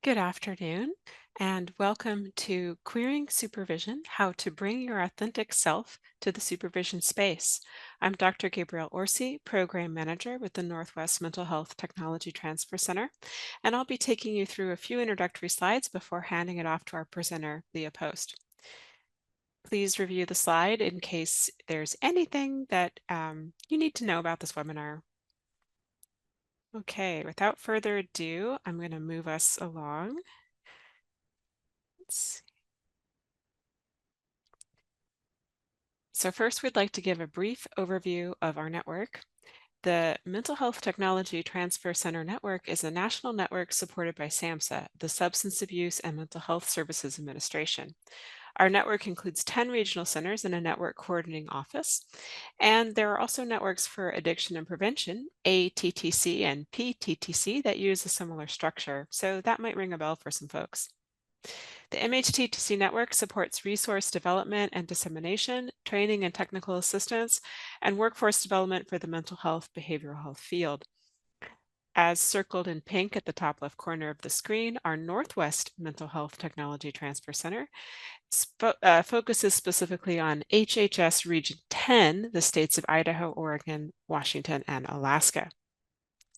Good afternoon, and welcome to Queering Supervision, How to Bring Your Authentic Self to the Supervision Space. I'm Dr. Gabrielle Orsi, Program Manager with the Northwest Mental Health Technology Transfer Center, and I'll be taking you through a few introductory slides before handing it off to our presenter, Leah Post. Please review the slide in case there's anything that you need to know about this webinar. Okay, without further ado, I'm going to move us along. Let's see. So first, we'd like to give a brief overview of our network. The Mental Health Technology Transfer Center Network is a national network supported by SAMHSA, the Substance Abuse and Mental Health Services Administration. Our network includes 10 regional centers and a network coordinating office. And there are also networks for addiction and prevention, ATTC and PTTC, that use a similar structure. So that might ring a bell for some folks. The MHTTC network supports resource development and dissemination, training and technical assistance, and workforce development for the mental health, behavioral health field. As circled in pink at the top left corner of the screen, our Northwest Mental Health Technology Transfer Center focuses specifically on HHS Region 10, the states of Idaho, Oregon, Washington, and Alaska.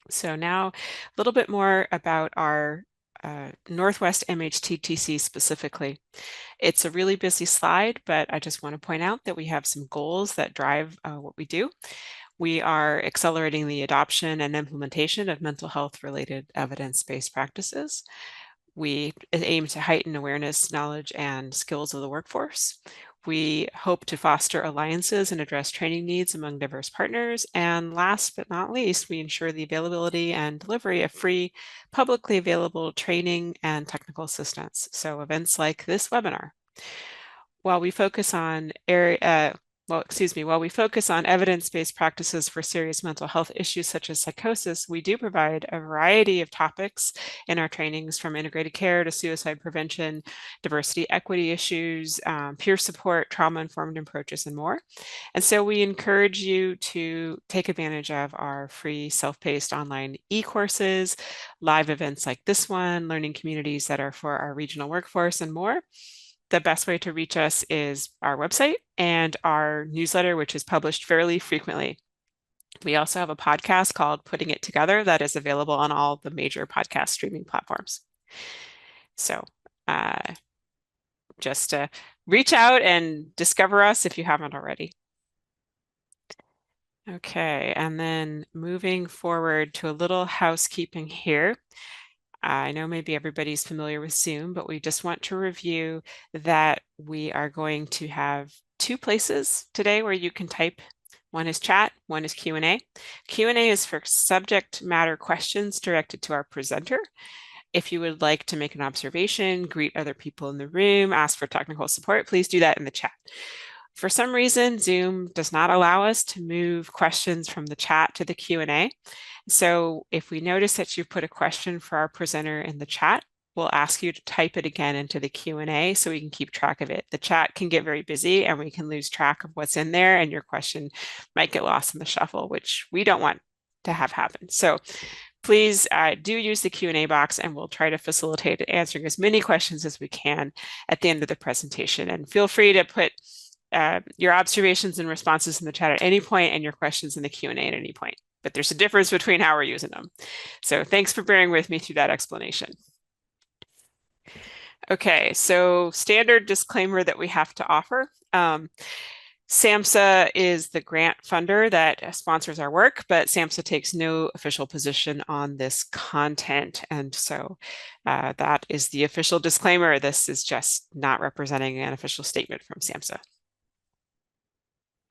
So now a little bit more about our Northwest MHTTC specifically. It's a really busy slide, but I just want to point out that we have some goals that drive what we do. We are accelerating the adoption and implementation of mental health related evidence-based practices. We aim to heighten awareness, knowledge, and skills of the workforce. We hope to foster alliances and address training needs among diverse partners. And last but not least, we ensure the availability and delivery of free, publicly available training and technical assistance. So events like this webinar. While we focus on evidence-based practices for serious mental health issues such as psychosis, we do provide a variety of topics in our trainings, from integrated care to suicide prevention, diversity, equity issues, peer support, trauma-informed approaches, and more. And so we encourage you to take advantage of our free self-paced online e-courses, live events like this one, learning communities that are for our regional workforce, and more. The best way to reach us is our website and our newsletter, which is published fairly frequently. We also have a podcast called Putting It Together that is available on all the major podcast streaming platforms. So just reach out and discover us if you haven't already. Okay, and then moving forward to a little housekeeping here. I know maybe everybody's familiar with Zoom, but we just want to review that we are going to have two places today where you can type. One is chat, one is Q&A. Q&A is for subject matter questions directed to our presenter. If you would like to make an observation, greet other people in the room, ask for technical support, please do that in the chat. For some reason, Zoom does not allow us to move questions from the chat to the Q&A. So if we notice that you put a question for our presenter in the chat, we'll ask you to type it again into the Q&A so we can keep track of it. The chat can get very busy and we can lose track of what's in there, and your question might get lost in the shuffle, which we don't want to have happen. So please do use the Q&A box, and we'll try to facilitate answering as many questions as we can at the end of the presentation. And feel free to put your observations and responses in the chat at any point and your questions in the Q&A at any point. But there's a difference between how we're using them. So thanks for bearing with me through that explanation. Okay, so standard disclaimer that we have to offer. SAMHSA is the grant funder that sponsors our work, but SAMHSA takes no official position on this content. And so that is the official disclaimer. This is just not representing an official statement from SAMHSA.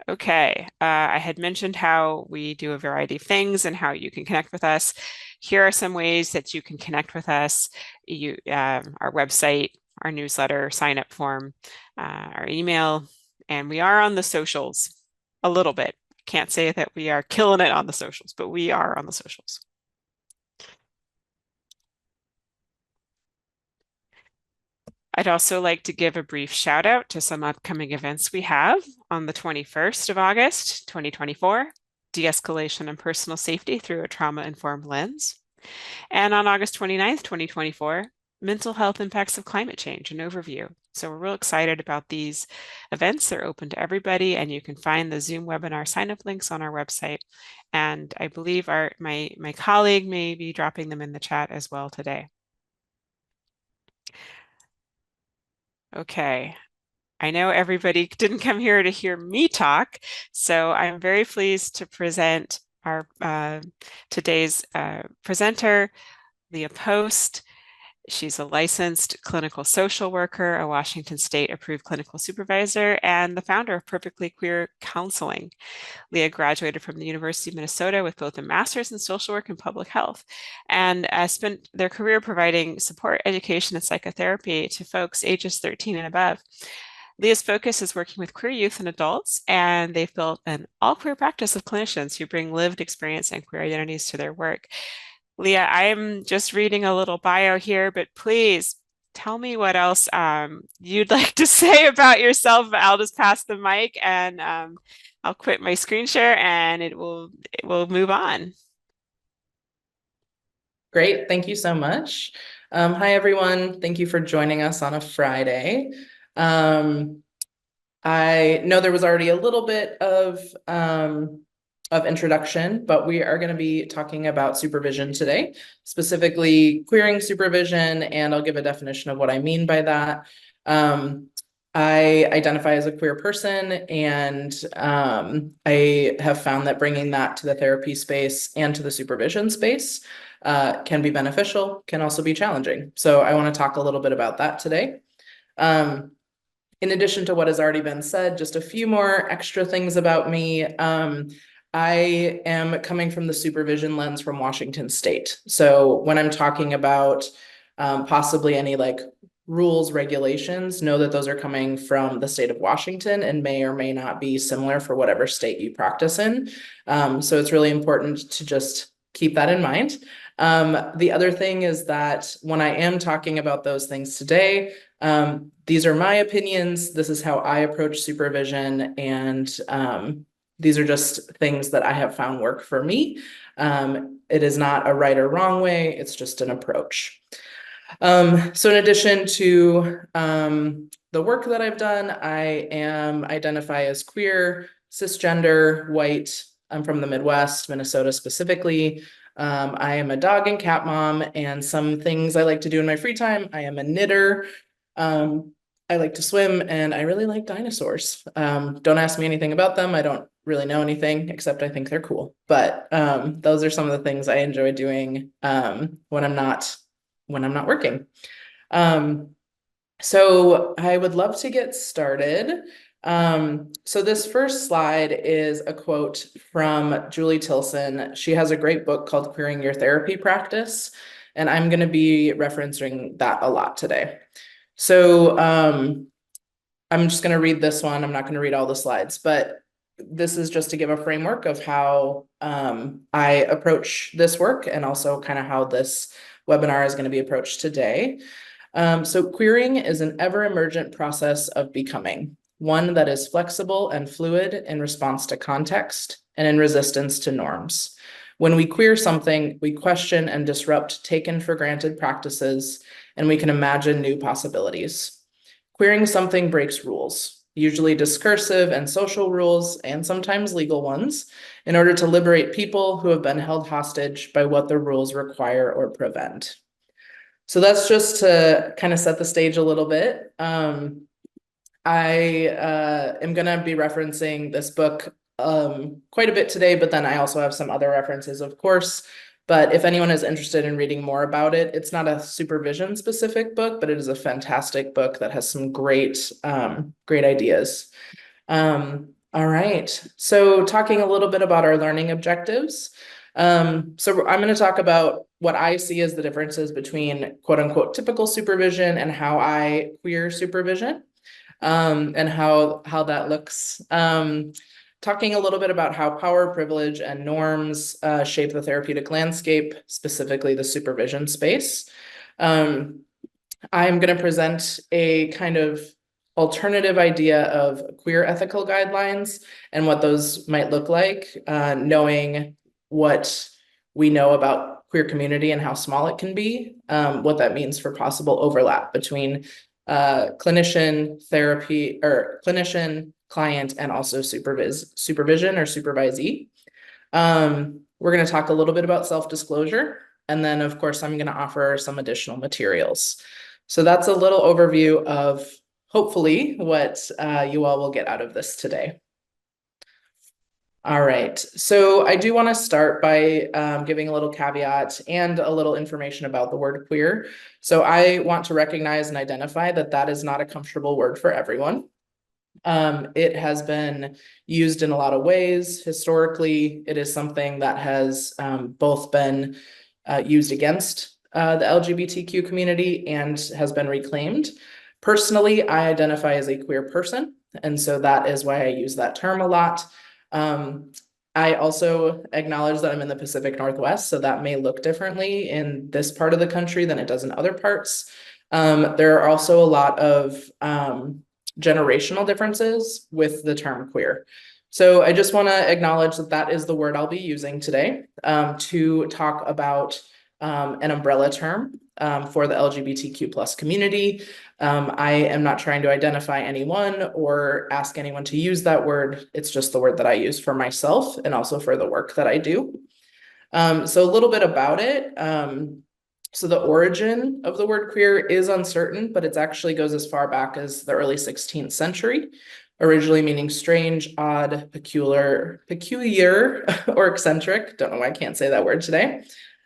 Okay, I had mentioned how we do a variety of things and how you can connect with us. Here are some ways that you can connect with us. Our website, our newsletter, sign-up form, our email, and we are on the socials a little bit. Can't say that we are killing it on the socials, but we are on the socials. I'd also like to give a brief shout out to some upcoming events we have. On the 21st of August, 2024, de-escalation and personal safety through a trauma-informed lens. And on August 29th, 2024, mental health impacts of climate change, an overview. So we're real excited about these events. They're open to everybody, and you can find the Zoom webinar sign-up links on our website. And I believe my colleague may be dropping them in the chat as well today. Okay. I know everybody didn't come here to hear me talk, so I'm very pleased to present our today's presenter, Leah Post. She's a licensed clinical social worker, a Washington State approved clinical supervisor, and the founder of Perfectly Queer Counseling. Leah graduated from the University of Minnesota with both a master's in social work and public health, and spent their career providing support, education, and psychotherapy to folks ages 13 and above. Leah's focus is working with queer youth and adults, and they've built an all-queer practice of clinicians who bring lived experience and queer identities to their work. Leah, I'm just reading a little bio here, but please tell me what else you'd like to say about yourself. I'll just pass the mic, and I'll quit my screen share, and it will move on. Great, thank you so much. Hi everyone, thank you for joining us on a Friday. I know there was already a little bit of introduction, but we are going to be talking about supervision today, specifically queering supervision, and I'll give a definition of what I mean by that. I identify as a queer person, and I have found that bringing that to the therapy space and to the supervision space can be beneficial, can also be challenging. So I want to talk a little bit about that today. In addition to what has already been said, just a few more extra things about me. I am coming from the supervision lens from Washington State. So when I'm talking about possibly any like rules, regulations, know that those are coming from the state of Washington and may or may not be similar for whatever state you practice in. So it's really important to just keep that in mind. The other thing is that when I am talking about those things today, these are my opinions. This is how I approach supervision, and these are just things that I have found work for me. It is not a right or wrong way, it's just an approach. So in addition to the work that I've done, I identify as queer, cisgender, white. I'm from the Midwest, Minnesota specifically. I am a dog and cat mom, and some things I like to do in my free time. I am a knitter. I like to swim, and I really like dinosaurs. Don't ask me anything about them. I don't really know anything, except I think they're cool. But those are some of the things I enjoy doing when I'm not working. So I would love to get started. So this first slide is a quote from Julie Tilson. She has a great book called Queering Your Therapy Practice, and I'm going to be referencing that a lot today. So I'm just going to read this one. I'm not going to read all the slides, but this is just to give a framework of how I approach this work, and also kind of how this webinar is going to be approached today. So queering is an ever-emergent process of becoming, one that is flexible and fluid in response to context and in resistance to norms. When we queer something, we question and disrupt taken for granted practices, and we can imagine new possibilities. Queering something breaks rules, usually discursive and social rules, and sometimes legal ones, in order to liberate people who have been held hostage by what the rules require or prevent. So that's just to kind of set the stage a little bit. I am going to be referencing this book quite a bit today, but then I also have some other references, of course. But if anyone is interested in reading more about it, it's not a supervision specific book, but it is a fantastic book that has some great ideas. All right, so talking a little bit about our learning objectives. So I'm going to talk about what I see as the differences between quote unquote typical supervision and how I queer supervision, and how that looks. Talking a little bit about how power, privilege, and norms shape the therapeutic landscape, specifically the supervision space. I'm going to present a kind of alternative idea of queer ethical guidelines and what those might look like, knowing what we know about queer community and how small it can be, what that means for possible overlap between clinician, therapy, or clinician, client, and also supervision or supervisee. We're going to talk a little bit about self-disclosure, and then of course I'm going to offer some additional materials. So that's a little overview of hopefully what you all will get out of this today. All right, so I do want to start by giving a little caveat and a little information about the word queer. So I want to recognize and identify that that is not a comfortable word for everyone. It has been used in a lot of ways. Historically, it is something that has both been used against the LGBTQ community and has been reclaimed. Personally, I identify as a queer person, and so that is why I use that term a lot. I also acknowledge that I'm in the Pacific Northwest, so that may look differently in this part of the country than it does in other parts. There are also a lot of generational differences with the term queer. So I just want to acknowledge that that is the word I'll be using today to talk about an umbrella term for the LGBTQ plus community. I am not trying to identify anyone or ask anyone to use that word. It's just the word that I use for myself and also for the work that I do. So a little bit about it. So the origin of the word queer is uncertain, but it actually goes as far back as the early 16th century, originally meaning strange, odd, peculiar, or eccentric. Don't know why I can't say that word today.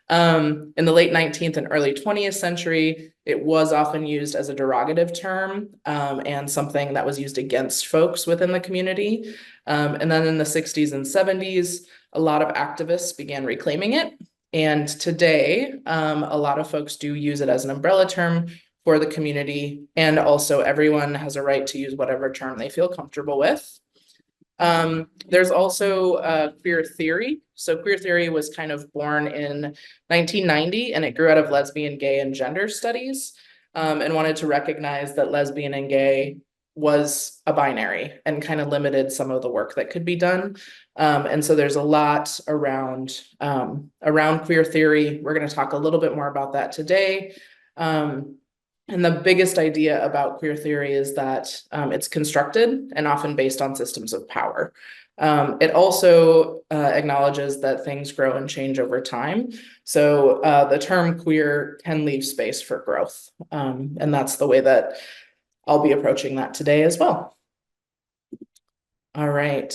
In the late 19th and early 20th century, it was often used as a derogative term and something that was used against folks within the community. And then in the 60s and 70s, a lot of activists began reclaiming it. And today, a lot of folks do use it as an umbrella term for the community. And also everyone has a right to use whatever term they feel comfortable with. There's also queer theory. So queer theory was kind of born in 1990, and it grew out of lesbian, gay, and gender studies, and wanted to recognize that lesbian and gay was a binary and kind of limited some of the work that could be done. And so there's a lot around queer theory. We're going to talk a little bit more about that today. And the biggest idea about queer theory is that it's constructed and often based on systems of power. It also acknowledges that things grow and change over time. So the term queer can leave space for growth. And that's the way that I'll be approaching that today as well. All right.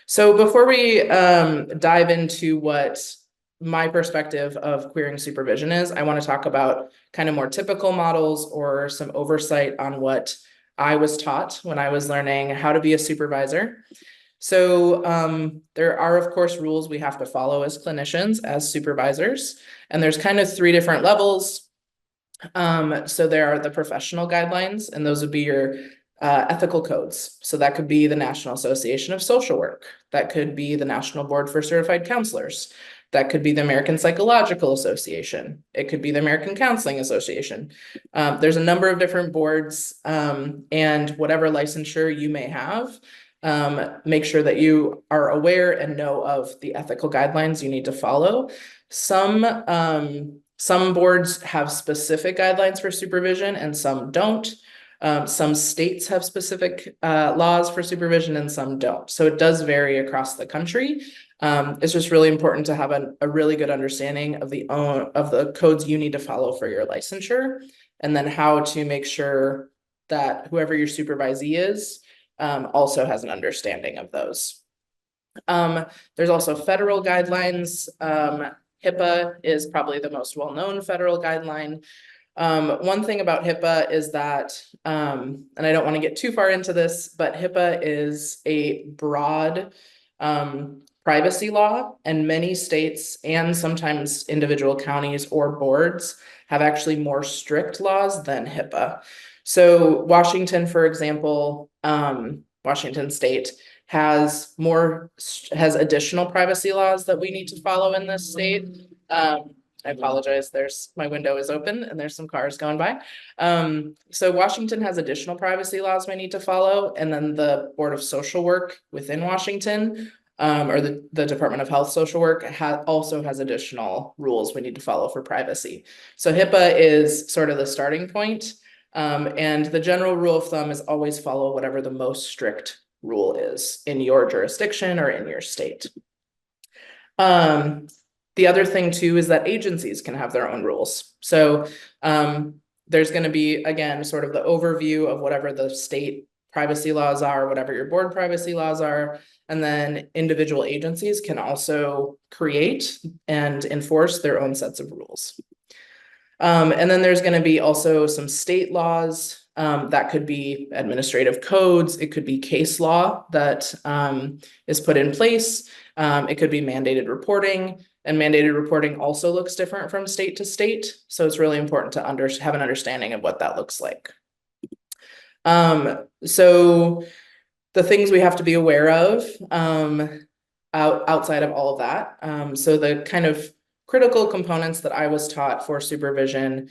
So before we dive into what my perspective of queering supervision is, I want to talk about kind of more typical models or some oversight on what I was taught when I was learning how to be a supervisor. So there are, of course, rules we have to follow as clinicians, as supervisors, and there's kind of three different levels. So there are the professional guidelines, and those would be your ethical codes. So that could be the National Association of Social Work. That could be the National Board for Certified Counselors. That could be the American Psychological Association. It could be the American Counseling Association. There's a number of different boards, and whatever licensure you may have, make sure that you are aware and know of the ethical guidelines you need to follow. Some boards have specific guidelines for supervision and some don't. Some states have specific laws for supervision and some don't. So it does vary across the country. It's just really important to have a really good understanding of the codes you need to follow for your licensure, and then how to make sure that whoever your supervisee is also has an understanding of those. There's also federal guidelines. HIPAA is probably the most well-known federal guideline. One thing about HIPAA is that, and I don't want to get too far into this, but HIPAA is a broad privacy law, and many states and sometimes individual counties or boards have actually more strict laws than HIPAA. So Washington, for example, Washington State has additional privacy laws that we need to follow in this state. I apologize, my window is open and there's some cars going by. So Washington has additional privacy laws we need to follow, and then the Board of Social Work within Washington or the Department of Health Social Work also has additional rules we need to follow for privacy. So HIPAA is sort of the starting point. And the general rule of thumb is always follow whatever the most strict rule is in your jurisdiction or in your state. The other thing too is that agencies can have their own rules. So there's going to be, again, sort of the overview of whatever the state privacy laws are, whatever your board privacy laws are, and then individual agencies can also create and enforce their own sets of rules. And then there's going to be also some state laws that could be administrative codes. It could be case law that is put in place. It could be mandated reporting, and mandated reporting also looks different from state to state. So it's really important to have an understanding of what that looks like. So the things we have to be aware of outside of all of that. So the kind of critical components that I was taught for supervision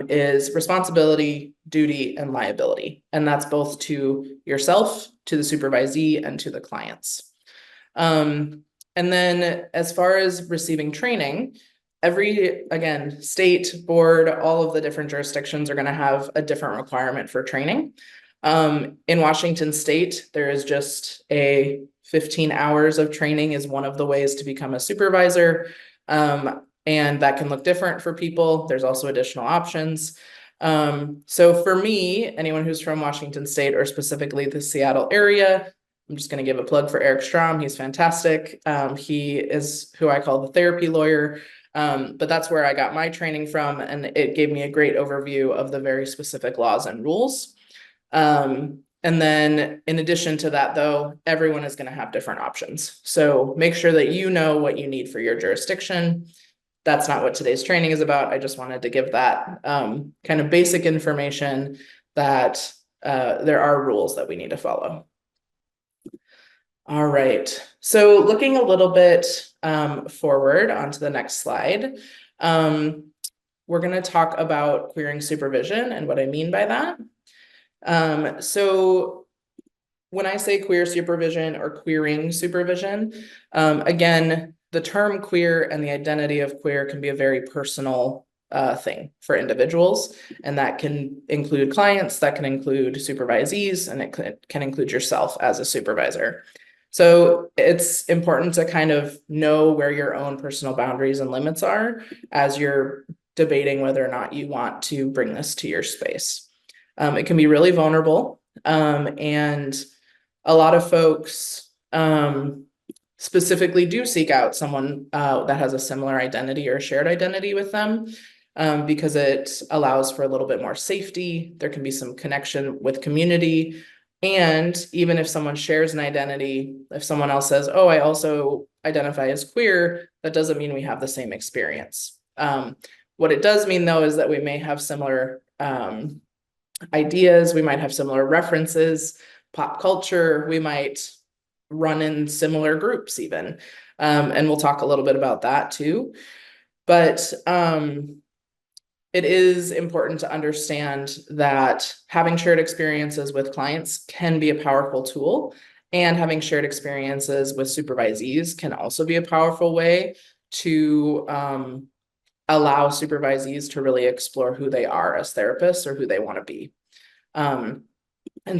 is responsibility, duty, and liability. And that's both to yourself, to the supervisee, and to the clients. And then as far as receiving training, again, state, board, all of the different jurisdictions are going to have a different requirement for training. In Washington State, there is just a 15 hours of training is one of the ways to become a supervisor. And that can look different for people. There's also additional options. So for me, anyone who's from Washington State or specifically the Seattle area, I'm just going to give a plug for Eric Strom. He's fantastic. He is who I call the therapy lawyer. But that's where I got my training from, and it gave me a great overview of the very specific laws and rules. And then in addition to that, though, everyone is going to have different options. So make sure that you know what you need for your jurisdiction. That's not what today's training is about. I just wanted to give that kind of basic information that there are rules that we need to follow. All right, so looking a little bit forward onto the next slide, we're going to talk about querying supervision and what I mean by that. So when I say queer supervision or querying supervision, again, the term queer and the identity of queer can be a very personal thing for individuals, and that can include clients, that can include supervisees, and it can include yourself as a supervisor. So it's important to kind of know where your own personal boundaries and limits are as you're debating whether or not you want to bring this to your space. It can be really vulnerable, and a lot of folks specifically do seek out someone that has a similar identity or shared identity with them, because it allows for a little bit more safety. There can be some connection with community. And even if someone shares an identity, if someone else says, oh, I also identify as queer, that doesn't mean we have the same experience. What it does mean, though, is that we may have similar ideas. We might have similar references, pop culture. We might run in similar groups even. And we'll talk a little bit about that too. But it is important to understand that having shared experiences with clients can be a powerful tool, and having shared experiences with supervisees can also be a powerful way to allow supervisees to really explore who they are as therapists or who they want to be. And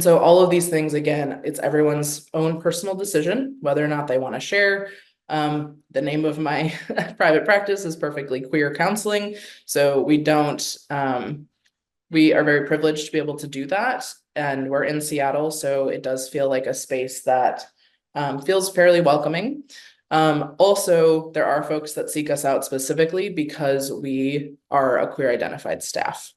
so all of these things, again, it's everyone's own personal decision, whether or not they want to share. The name of my private practice is Perfectly Queer Counseling. So we are very privileged to be able to do that. And we're in Seattle, so it does feel like a space that feels fairly welcoming. Also, there are folks that seek us out specifically because we are a queer identified staff.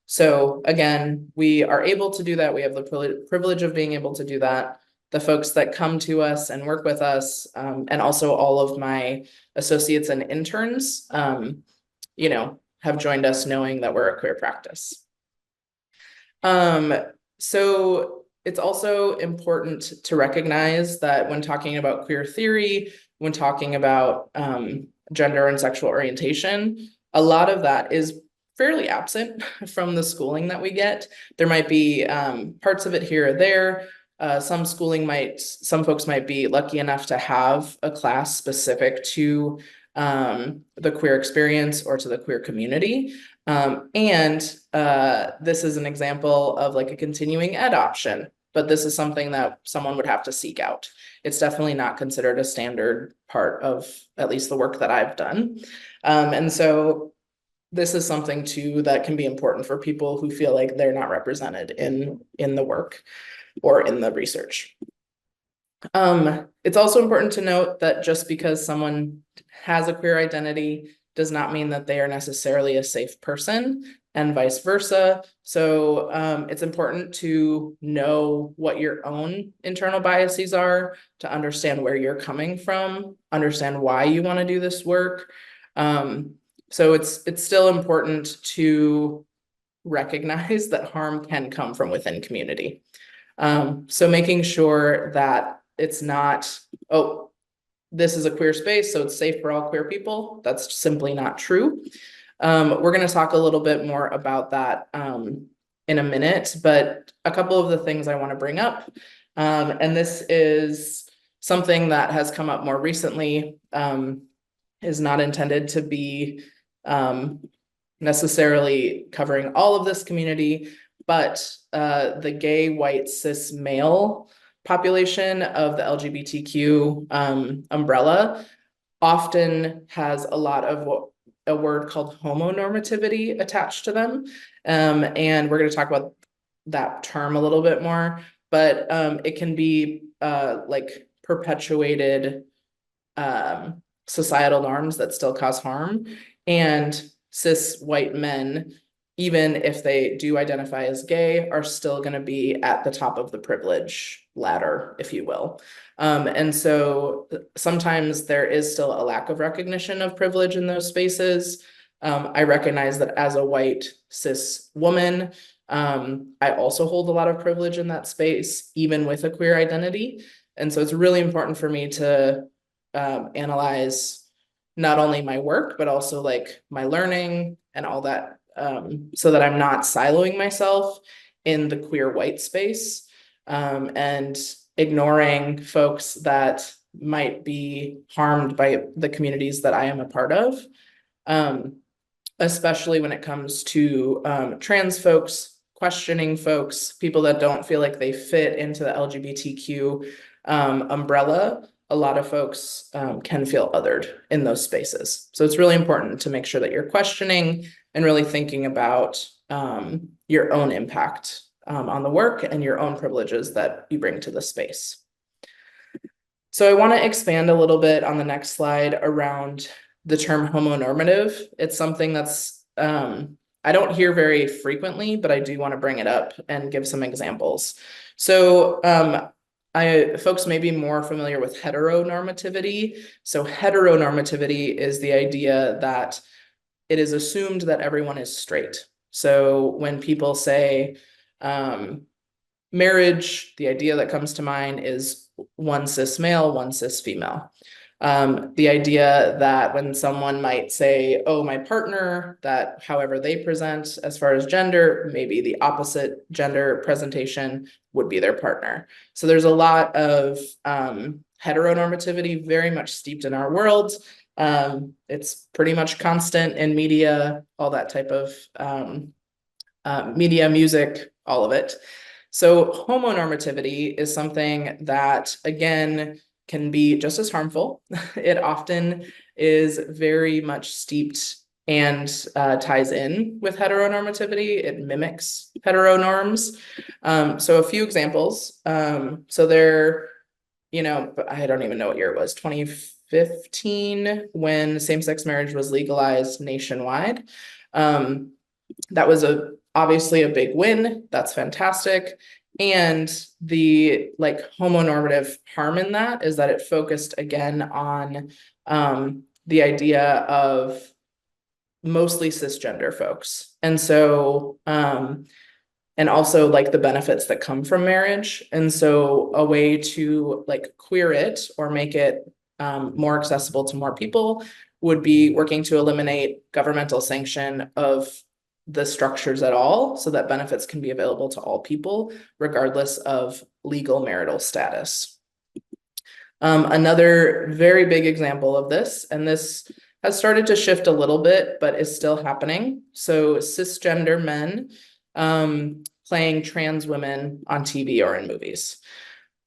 So again, we are able to do that. We have the privilege of being able to do that. The folks that come to us and work with us, and also all of my associates and interns, have joined us knowing that we're a queer practice. So it's also important to recognize that when talking about queer theory, when talking about gender and sexual orientation, a lot of that is fairly absent from the schooling that we get. There might be parts of it here or there, Some folks might be lucky enough to have a class specific to the queer experience or to the queer community. And this is an example of like a continuing ed option, but this is something that someone would have to seek out. It's definitely not considered a standard part of at least the work that I've done. And so this is something too that can be important for people who feel like they're not represented in the work or in the research. It's also important to note that just because someone has a queer identity does not mean that they are necessarily a safe person, and vice versa. So it's important to know what your own internal biases are, to understand where you're coming from, understand why you want to do this work. So it's still important to recognize that harm can come from within community. So making sure that it's not, oh, this is a queer space, so it's safe for all queer people. That's simply not true. We're going to talk a little bit more about that in a minute, but a couple of the things I want to bring up, and this is something that has come up more recently, is not intended to be necessarily covering all of this community, but the gay, white, cis male population of the LGBTQ umbrella often has a lot of a word called homonormativity attached to them. And we're going to talk about that term a little bit more, but it can be like perpetuated societal norms that still cause harm. And cis white men, even if they do identify as gay, are still going to be at the top of the privilege ladder, if you will. And so sometimes there is still a lack of recognition of privilege in those spaces. I recognize that as a white cis woman, I also hold a lot of privilege in that space, even with a queer identity. And so it's really important for me to analyze not only my work, but also like my learning and all that, so that I'm not siloing myself in the queer white space, and ignoring folks that might be harmed by the communities that I am a part of, especially when it comes to trans folks, questioning folks, people that don't feel like they fit into the LGBTQ umbrella. A lot of folks can feel othered in those spaces. So it's really important to make sure that you're questioning and really thinking about your own impact on the work and your own privileges that you bring to the space. So I want to expand a little bit on the next slide around the term homonormative. It's something that's I don't hear very frequently, but I do want to bring it up and give some examples. So folks may be more familiar with heteronormativity. So heteronormativity is the idea that it is assumed that everyone is straight. So when people say marriage, the idea that comes to mind is one cis male, one cis female. The idea that when someone might say, oh, my partner, that however they present as far as gender, maybe the opposite gender presentation would be their partner. So there's a lot of heteronormativity very much steeped in our world. It's pretty much constant in media, all that type of media, music, all of it. So homonormativity is something that, again, can be just as harmful. It often is very much steeped and ties in with heteronormativity. It mimics heteronorms. So a few examples. So there, I don't even know what year it was, 2015, when same-sex marriage was legalized nationwide. That was obviously a big win. That's fantastic. And the homonormative harm in that is that it focused again on the idea of mostly cisgender folks. And so, and also the benefits that come from marriage. And so a way to queer it or make it more accessible to more people would be working to eliminate governmental sanction of the structures at all so that benefits can be available to all people, regardless of legal marital status. Another very big example of this, and this has started to shift a little bit, but is still happening. So cisgender men playing trans women on TV or in movies.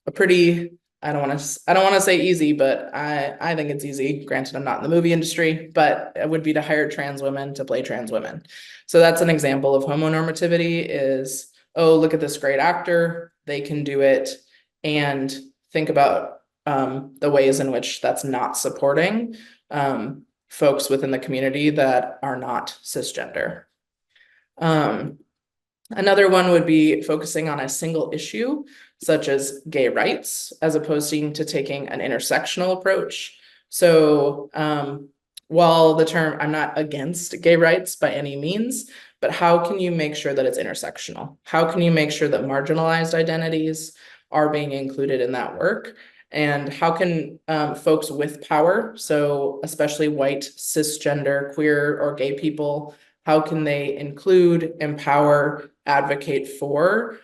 A pretty, I don't want to say easy, but I think it's easy. Granted, I'm not in the movie industry, but it would be to hire trans women to play trans women. So that's an example of homonormativity is, oh, look at this great actor, they can do it, and think about the ways in which that's not supporting folks within the community that are not cisgender. Another one would be focusing on a single issue, such as gay rights, as opposed to taking an intersectional approach. So while the term, I'm not against gay rights by any means, but how can you make sure that it's intersectional? How can you make sure that marginalized identities are being included in that work? And how can folks with power, so especially white, cisgender, queer, or gay people, how can they include, empower, advocate for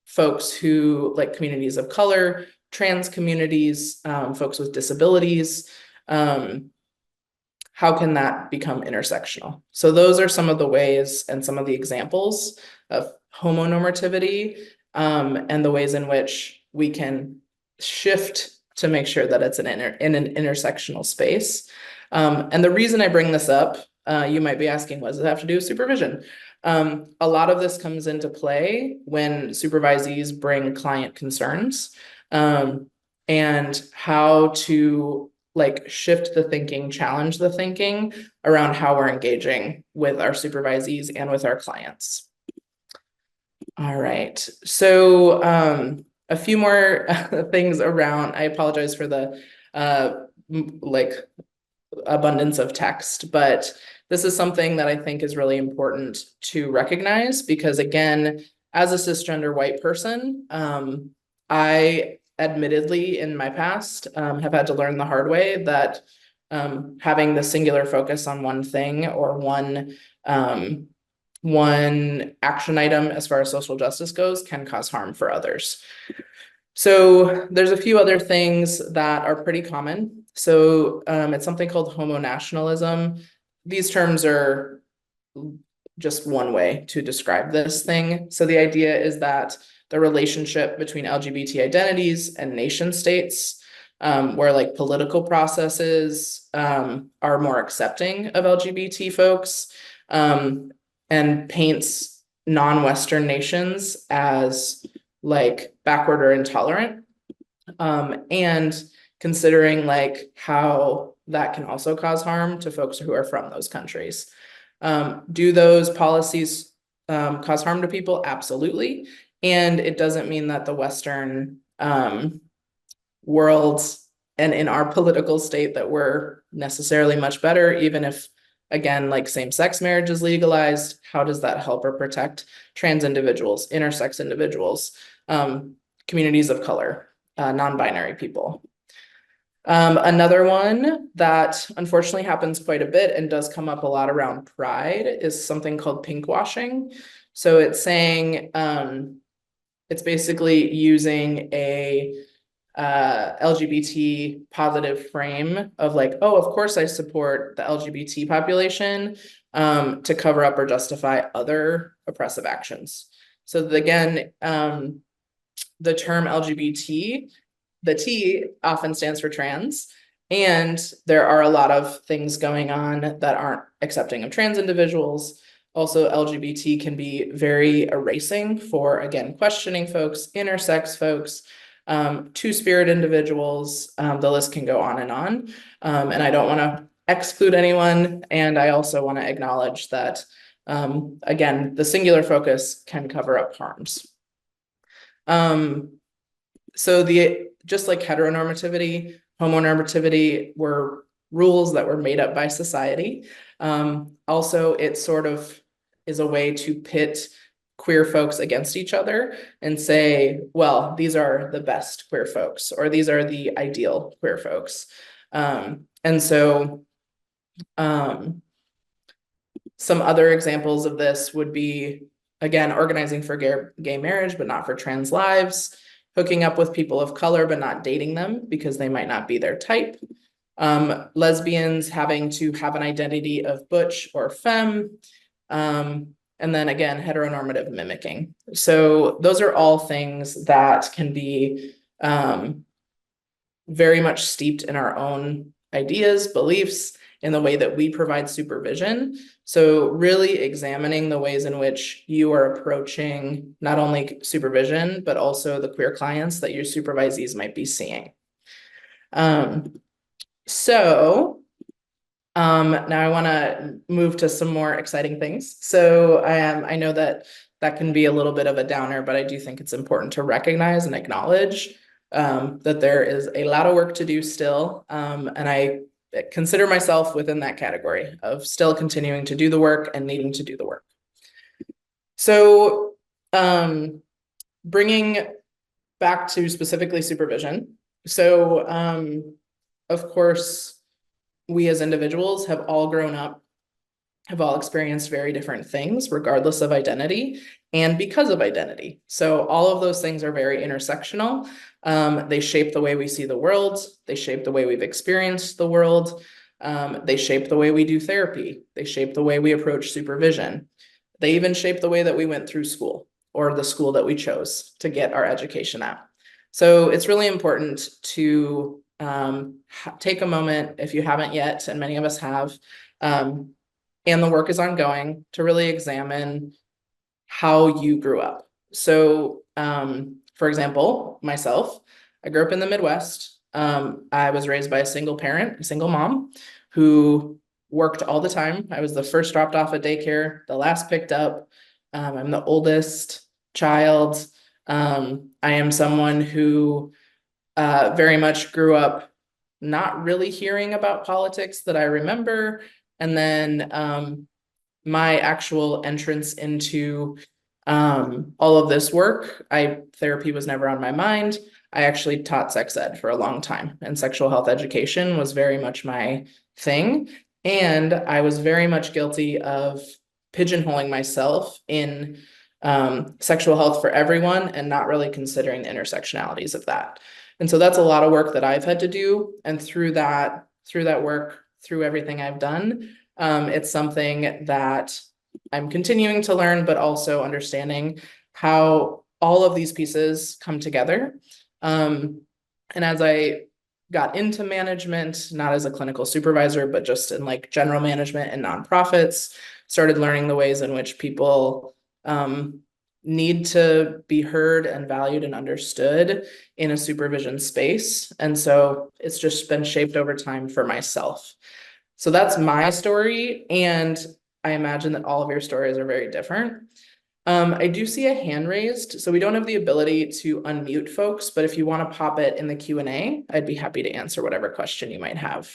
folks who, like communities of color, trans communities, folks with disabilities? How can that become intersectional? So those are some of the ways and some of the examples of homonormativity and the ways in which we can shift to make sure that it's in an intersectional space. And the reason I bring this up, you might be asking, what does it have to do with supervision? A lot of this comes into play when supervisees bring client concerns and how to shift the thinking, challenge the thinking around how we're engaging with our supervisees and with our clients. All right, so a few more things around, I apologize for the abundance of text, but this is something that I think is really important to recognize because, again, as a cisgender white person, I admittedly in my past have had to learn the hard way that having the singular focus on one thing or one action item as far as social justice goes can cause harm for others. So there's a few other things that are pretty common. So it's something called homonationalism. These terms are just one way to describe this thing. So the idea is that the relationship between LGBT identities and nation states, where political processes are more accepting of LGBT folks, and paints non-Western nations as backward or intolerant, and considering how that can also cause harm to folks who are from those countries. Do those policies cause harm to people? Absolutely. And it doesn't mean that the Western world and in our political state that we're necessarily much better, even if, again, same-sex marriage is legalized. How does that help or protect trans individuals, intersex individuals, communities of color, non-binary people? Another one that unfortunately happens quite a bit and does come up a lot around pride is something called pinkwashing. So it's saying, it's basically using a LGBT positive frame of oh, of course I support the LGBT population to cover up or justify other oppressive actions. So again, the term LGBT, the T often stands for trans, and there are a lot of things going on that aren't accepting of trans individuals. Also, LGBT can be very erasing for, again, questioning folks, intersex folks, two-spirit individuals. The list can go on. And I don't want to exclude anyone. And I also want to acknowledge that, again, the singular focus can cover up harms. So just like heteronormativity, homonormativity were rules that were made up by society. Also, it sort of is a way to pit queer folks against each other and say, well, these are the best queer folks, or these are the ideal queer folks. And so Some other examples of this would be, again, organizing for gay marriage, but not for trans lives, hooking up with people of color, but not dating them because they might not be their type. Lesbians having to have an identity of butch or femme. And then again, heteronormative mimicking. So those are all things that can be very much steeped in our own ideas, beliefs, in the way that we provide supervision. So really examining the ways in which you are approaching not only supervision, but also the queer clients that your supervisees might be seeing. Now I want to move to some more exciting things. So I know that can be a little bit of a downer, but I do think it's important to recognize and acknowledge that there is a lot of work to do still. And I consider myself within that category of still continuing to do the work and needing to do the work. So bringing back to specifically supervision. So of course, we as individuals have all grown up, have all experienced very different things, regardless of identity and because of identity. So all of those things are very intersectional. They shape the way we see the world. They shape the way we've experienced the world. They shape the way we do therapy. They shape the way we approach supervision. They even shape the way that we went through school or the school that we chose to get our education at. So it's really important to take a moment, if you haven't yet, and many of us have, and the work is ongoing, to really examine how you grew up. So, for example, myself, I grew up in the Midwest. I was raised by a single parent, a single mom, who worked all the time. I was the first dropped off at daycare, the last picked up. I'm the oldest child. I am someone who very much grew up not really hearing about politics that I remember. And then my actual entrance into all of this work, therapy was never on my mind. I actually taught sex ed for a long time, and sexual health education was very much my thing. And I was very much guilty of pigeonholing myself in sexual health for everyone and not really considering the intersectionalities of that. And so that's a lot of work that I've had to do. And through that work, through everything I've done, it's something that I'm continuing to learn, but also understanding how all of these pieces come together. And as I got into management, not as a clinical supervisor, but just in like general management and nonprofits, started learning the ways in which people need to be heard and valued and understood in a supervision space. And so it's just been shaped over time for myself. So that's my story. And I imagine that all of your stories are very different. I do see a hand raised, so we don't have the ability to unmute folks, but if you want to pop it in the Q&A, I'd be happy to answer whatever question you might have.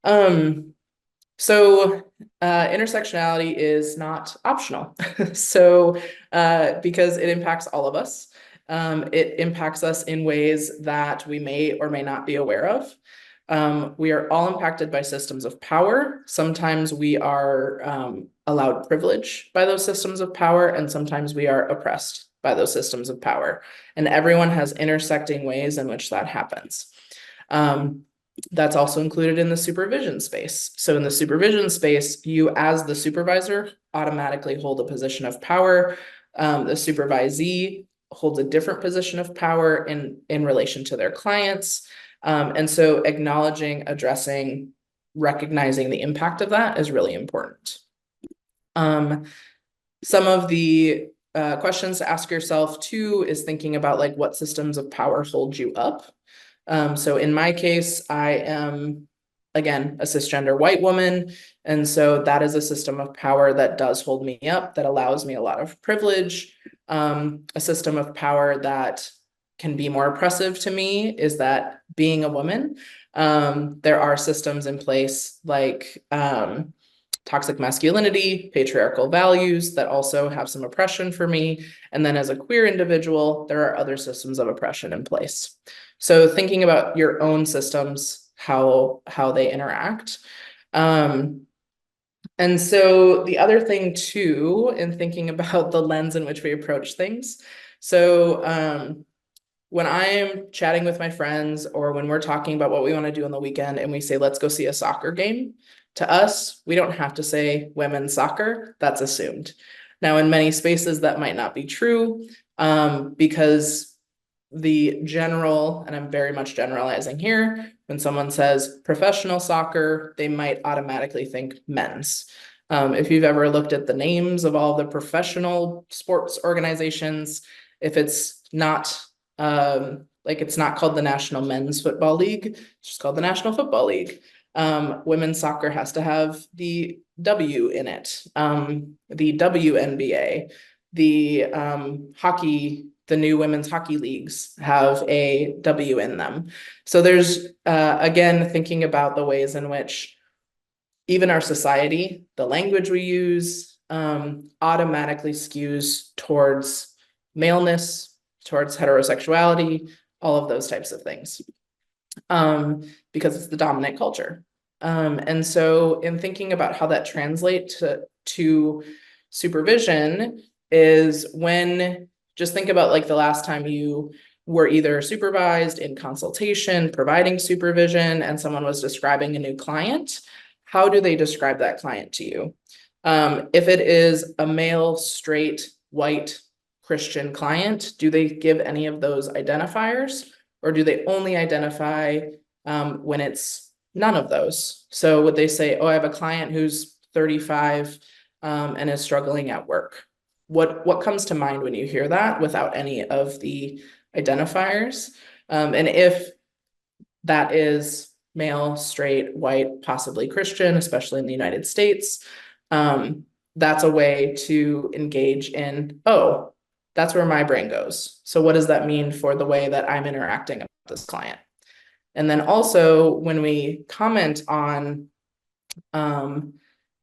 Intersectionality is not optional. Because it impacts all of us. It impacts us in ways that we may or may not be aware of. We are all impacted by systems of power. Sometimes we are allowed privilege by those systems of power, and sometimes we are oppressed by those systems of power. And everyone has intersecting ways in which that happens. That's also included in the supervision space. So in the supervision space, you as the supervisor automatically hold a position of power. The supervisee holds a different position of power in relation to their clients. And so acknowledging, addressing, recognizing the impact of that is really important. Some of the questions to ask yourself too is thinking about like what systems of power hold you up. So in my case, I am, again, a cisgender white woman. And so that is a system of power that does hold me up, that allows me a lot of privilege. A system of power that can be more oppressive to me is that being a woman, there are systems in place like toxic masculinity, patriarchal values that also have some oppression for me. And then as a queer individual, there are other systems of oppression in place. So thinking about your own systems, how they interact. And so the other thing too, in thinking about the lens in which we approach things, so when I'm chatting with my friends or when we're talking about what we want to do on the weekend and we say, let's go see a soccer game, to us, we don't have to say women's soccer, that's assumed. Now, in many spaces, that might not be true because the general, and I'm very much generalizing here, when someone says professional soccer, they might automatically think men's. If you've ever looked at the names of all the professional sports organizations, if it's not like it's not called the National Men's Football League, it's just called the National Football League. Women's soccer has to have the W in it, the WNBA, the hockey, the new women's hockey leagues have a W in them. So there's, again, thinking about the ways in which even our society, the language we use, automatically skews towards maleness, towards heterosexuality, all of those types of things, because it's the dominant culture. And so in thinking about how that translates to supervision is when, just think about like the last time you were either supervised in consultation, providing supervision, and someone was describing a new client. How do they describe that client to you? If it is a male, straight, white, Christian client, do they give any of those identifiers? Or do they only identify when it's none of those? So would they say, oh, I have a client who's 35 and is struggling at work? What comes to mind when you hear that without any of the identifiers? And if that is male, straight, white, possibly Christian, especially in the United States, that's a way to engage in, oh, that's where my brain goes. So what does that mean for the way that I'm interacting with this client? And then also when we comment on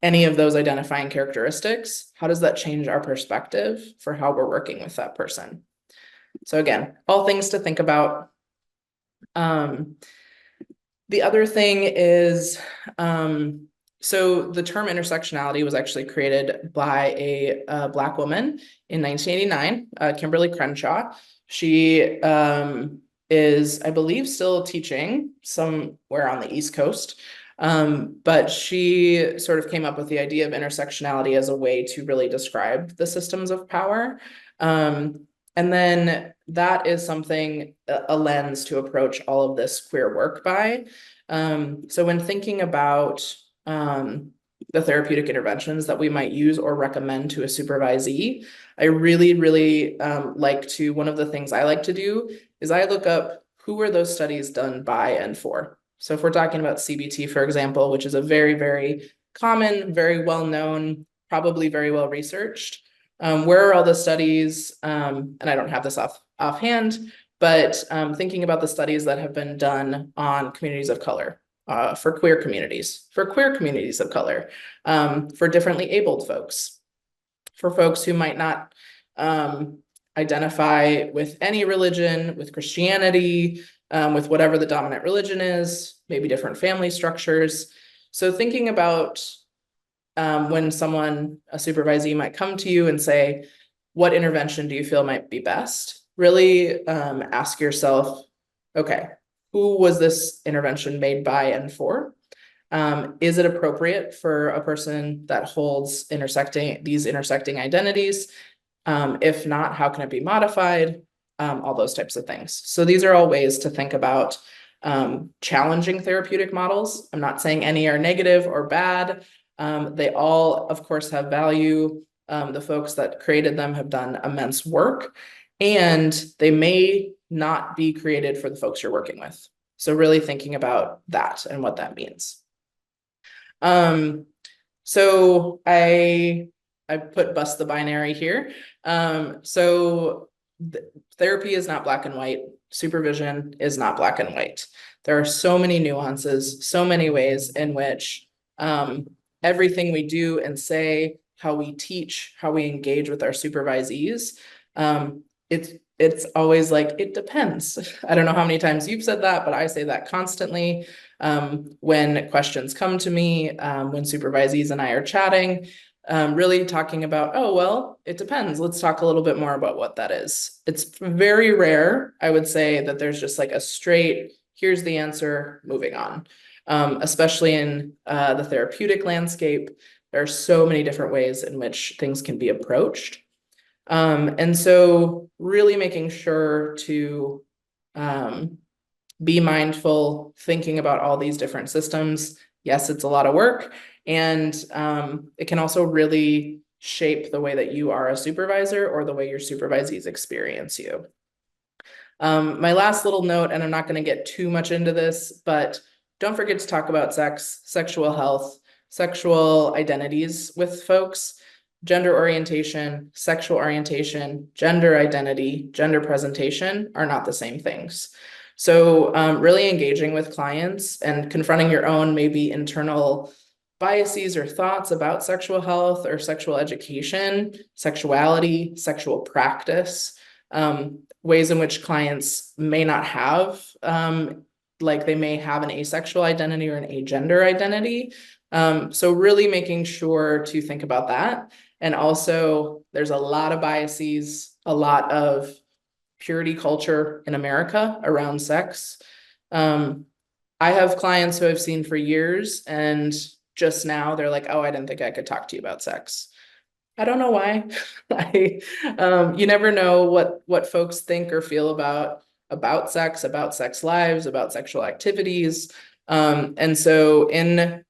any of those identifying characteristics, how does that change our perspective for how we're working with that person? So again, all things to think about. The other thing is, so the term intersectionality was actually created by a Black woman in 1989, Kimberly Crenshaw. She is, I believe, still teaching somewhere on the East Coast. But she sort of came up with the idea of intersectionality as a way to really describe the systems of power. And then that is something, a lens to approach all of this queer work by. So when thinking about the therapeutic interventions that we might use or recommend to a supervisee, I really, really like to, one of the things I like to do is I look up who were those studies done by and for. So if we're talking about CBT, for example, which is a very, very common, very well-known, probably very well researched, where are all the studies? And I don't have this offhand, but thinking about the studies that have been done on communities of color, for queer communities of color, for differently abled folks, for folks who might not identify with any religion, with Christianity, with whatever the dominant religion is, maybe different family structures. So thinking about when someone, a supervisee, might come to you and say, what intervention do you feel might be best? Really ask yourself, okay, who was this intervention made by and for? Is it appropriate for a person that holds these intersecting identities? If not, how can it be modified? All those types of things. So these are all ways to think about challenging therapeutic models. I'm not saying any are negative or bad. They all, of course, have value. The folks that created them have done immense work, and they may not be created for the folks you're working with. So really thinking about that and what that means. So I put bust the binary here. So therapy is not black and white. Supervision is not black and white. There are so many nuances, so many ways in which everything we do and say, how we teach, how we engage with our supervisees, it's it's always like, it depends. I don't know how many times you've said that, but I say that constantly. When questions come to me, when supervisees and I are chatting, really talking about, oh, well, it depends. Let's talk a little bit more about what that is. It's very rare, I would say, that there's just like a straight, here's the answer, moving on. Especially in the therapeutic landscape, there are so many different ways in which things can be approached. And so really making sure to be mindful, thinking about all these different systems. Yes, it's a lot of work, and it can also really shape the way that you are a supervisor or the way your supervisees experience you. My last little note, and I'm not going to get too much into this, but don't forget to talk about sex, sexual health, sexual identities with folks. Gender orientation, sexual orientation, gender identity, gender presentation are not the same things. So really engaging with clients and confronting your own maybe internal biases or thoughts about sexual health or sexual education, sexuality, sexual practice, ways in which clients may not have, like they may have an asexual identity or an agender identity. So really making sure to think about that. And also, there's a lot of biases, a lot of purity culture in America around sex. I have clients who I've seen for years, and just now they're like, oh, I didn't think I could talk to you about sex. I don't know why. You never know what folks think or feel about sex lives, about sexual activities. And so in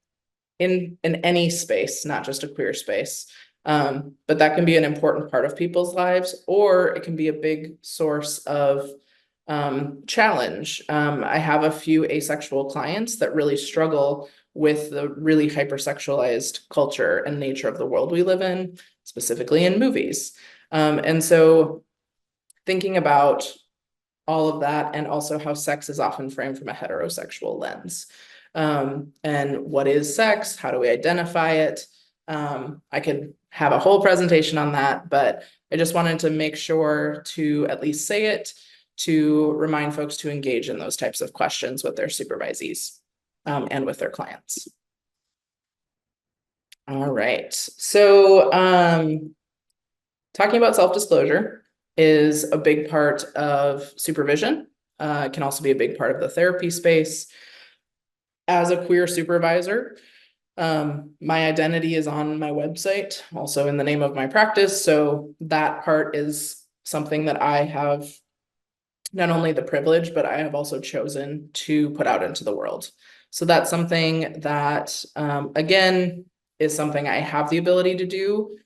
any space, not just a queer space, but that can be an important part of people's lives, or it can be a big source of challenge. I have a few asexual clients that really struggle with the really hypersexualized culture and nature of the world we live in, specifically in movies. And so thinking about all of that, and also how sex is often framed from a heterosexual lens. And what is sex? How do we identify it? I could have a whole presentation on that, but I just wanted to make sure to at least say it, to remind folks to engage in those types of questions with their supervisees and with their clients. All right, so talking about self-disclosure is a big part of supervision. It can also be a big part of the therapy space. As a queer supervisor, my identity is on my website, also in the name of my practice. So that part is something that I have not only the privilege, but I have also chosen to put out into the world. So that's something that, again, is something I have the ability to do.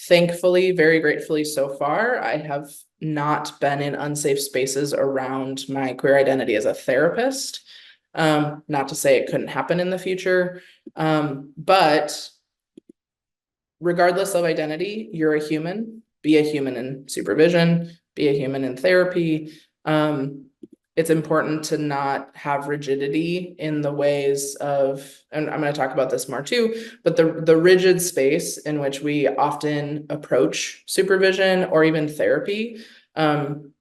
Thankfully, very gratefully so far, I have not been in unsafe spaces around my queer identity as a therapist. Not to say it couldn't happen in the future, but regardless of identity, you're a human. Be a human in supervision, be a human in therapy. It's important to not have rigidity in the ways of, and I'm going to talk about this more too, but the rigid space in which we often approach supervision or even therapy can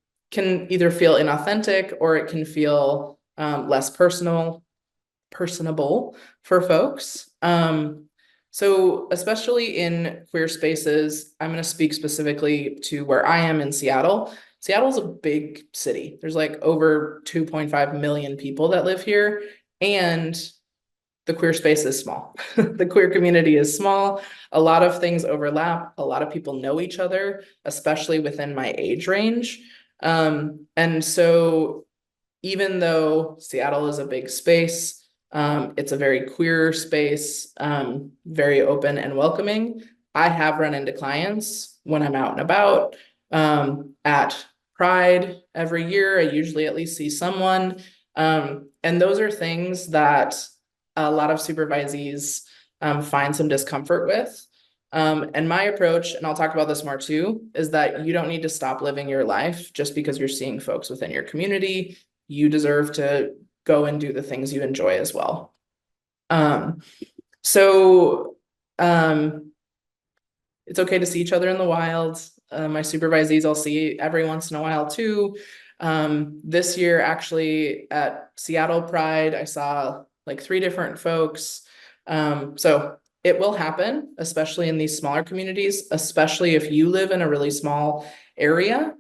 either feel inauthentic, or it can feel less personable for folks. So especially in queer spaces, I'm going to speak specifically to where I am in Seattle. Seattle's a big city. There's like over 2.5 million people that live here, and the queer space is small. The queer community is small. A lot of things overlap. A lot of people know each other, especially within my age range. And so even though Seattle is a big space, it's a very queer space, very open and welcoming. I have run into clients when I'm out and about, at Pride every year. I usually at least see someone. And those are things that a lot of supervisees find some discomfort with. And my approach, and I'll talk about this more too, is that you don't need to stop living your life just because you're seeing folks within your community. You deserve to go and do the things you enjoy as well. So It's okay to see each other in the wild. My supervisees I'll see every once in a while too. This year, actually, at Seattle Pride, I saw like 3 different folks. So it will happen, especially in these smaller communities, especially if you live in a really small area.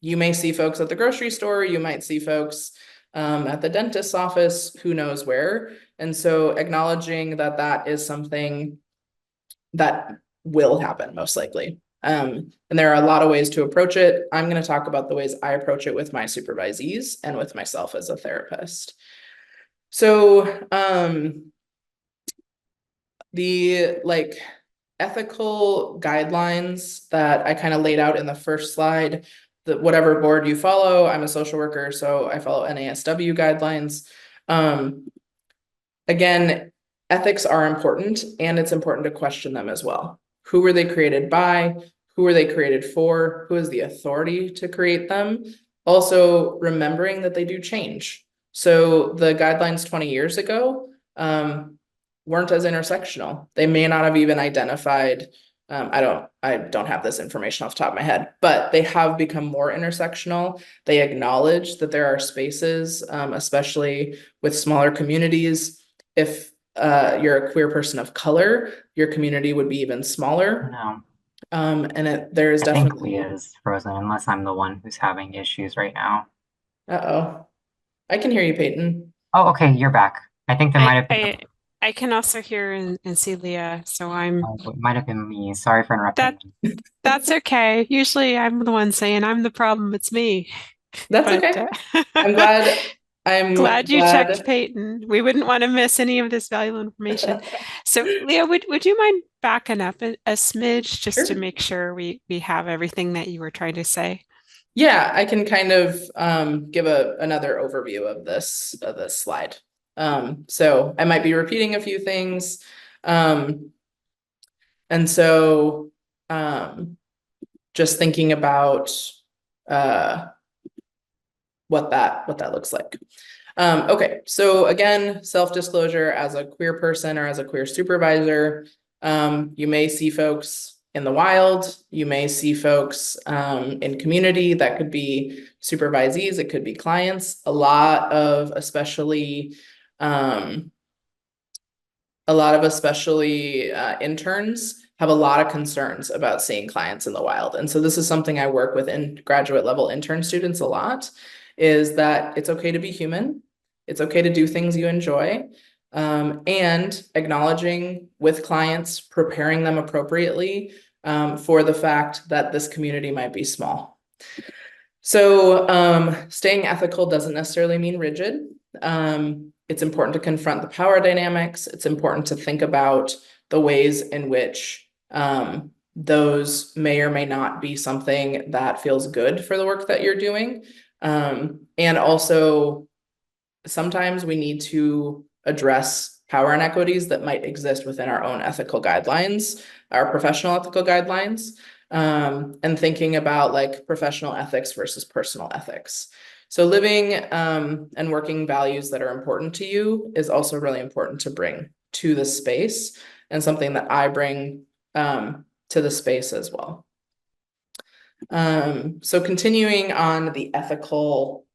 You may see folks at the grocery store, you might see folks at the dentist's office, who knows where. And so acknowledging that that is something that will happen most likely. And there are a lot of ways to approach it. I'm going to talk about the ways I approach it with my supervisees and with myself as a therapist. So, the like ethical guidelines that I kind of laid out in the first slide, that whatever board you follow, I'm a social worker, so I follow NASW guidelines. Again, ethics are important, and it's important to question them as well. Who were they created by? Who were they created for? Who is the authority to create them? Also, remembering that they do change. So the guidelines 20 years ago weren't as intersectional. They may not have even identified, I don't have this information off the top of my head, but they have become more intersectional. They acknowledge that there are spaces, especially with smaller communities. If you're a queer person of color, your community would be even smaller. No, And there is I think definitely. Leah's frozen unless I'm the one who's having issues right now. Uh-oh. I can hear you, Peyton. Oh, okay, you're back. I think there might I have been I I can also hear and see Leah, so it might have been me. Sorry for that interrupting. that's okay. Usually I'm the one saying I'm the problem, it's me. That's But okay. I'm glad. I'm glad you checked glad. Peyton. We wouldn't want to miss any of this valuable information. So, Leah, would you mind backing up a smidge just to Sure. make sure we have everything that you were trying to say? Yeah, I can kind of give another overview of this slide. So I might be repeating a few things. And so just thinking about what that looks like. Okay, so again, self-disclosure as a queer person or as a queer supervisor, you may see folks in the wild, you may see folks in community. That could be supervisees, it could be clients. A lot of especially interns have a lot of concerns about seeing clients in the wild. And so this is something I work with in graduate level intern students a lot, is that it's okay to be human. It's okay to do things you enjoy. And acknowledging with clients, preparing them appropriately for the fact that this community might be small. So staying ethical doesn't necessarily mean rigid. It's important to confront the power dynamics. It's important to think about the ways in which those may or may not be something that feels good for the work that you're doing. And also, sometimes we need to address power inequities that might exist within our own ethical guidelines, our professional ethical guidelines, and thinking about like professional ethics versus personal ethics. So living and working values that are important to you is also really important to bring to the space, and something that I bring to the space as well. So continuing on the ethical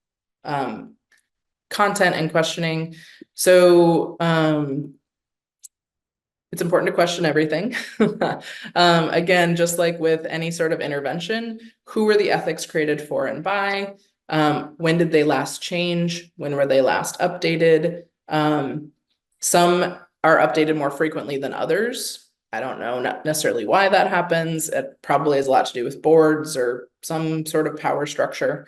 content and questioning. So it's important to question everything. Again, just like with any sort of intervention, who were the ethics created for and by? When did they last change? When were they last updated? Some are updated more frequently than others. I don't know not necessarily why that happens. It probably has a lot to do with boards or some sort of power structure.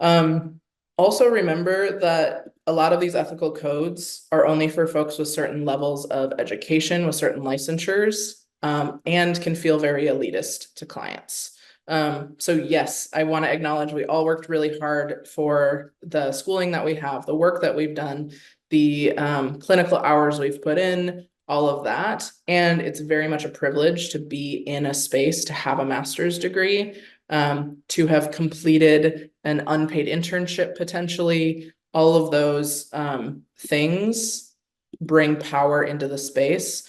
Also remember that a lot of these ethical codes are only for folks with certain levels of education, with certain licensures, and can feel very elitist to clients. So yes, I want to acknowledge we all worked really hard for the schooling that we have, the work that we've done, the clinical hours we've put in, all of that. And it's very much a privilege to be in a space, to have a master's degree, to have completed an unpaid internship potentially. All of those things bring power into the space.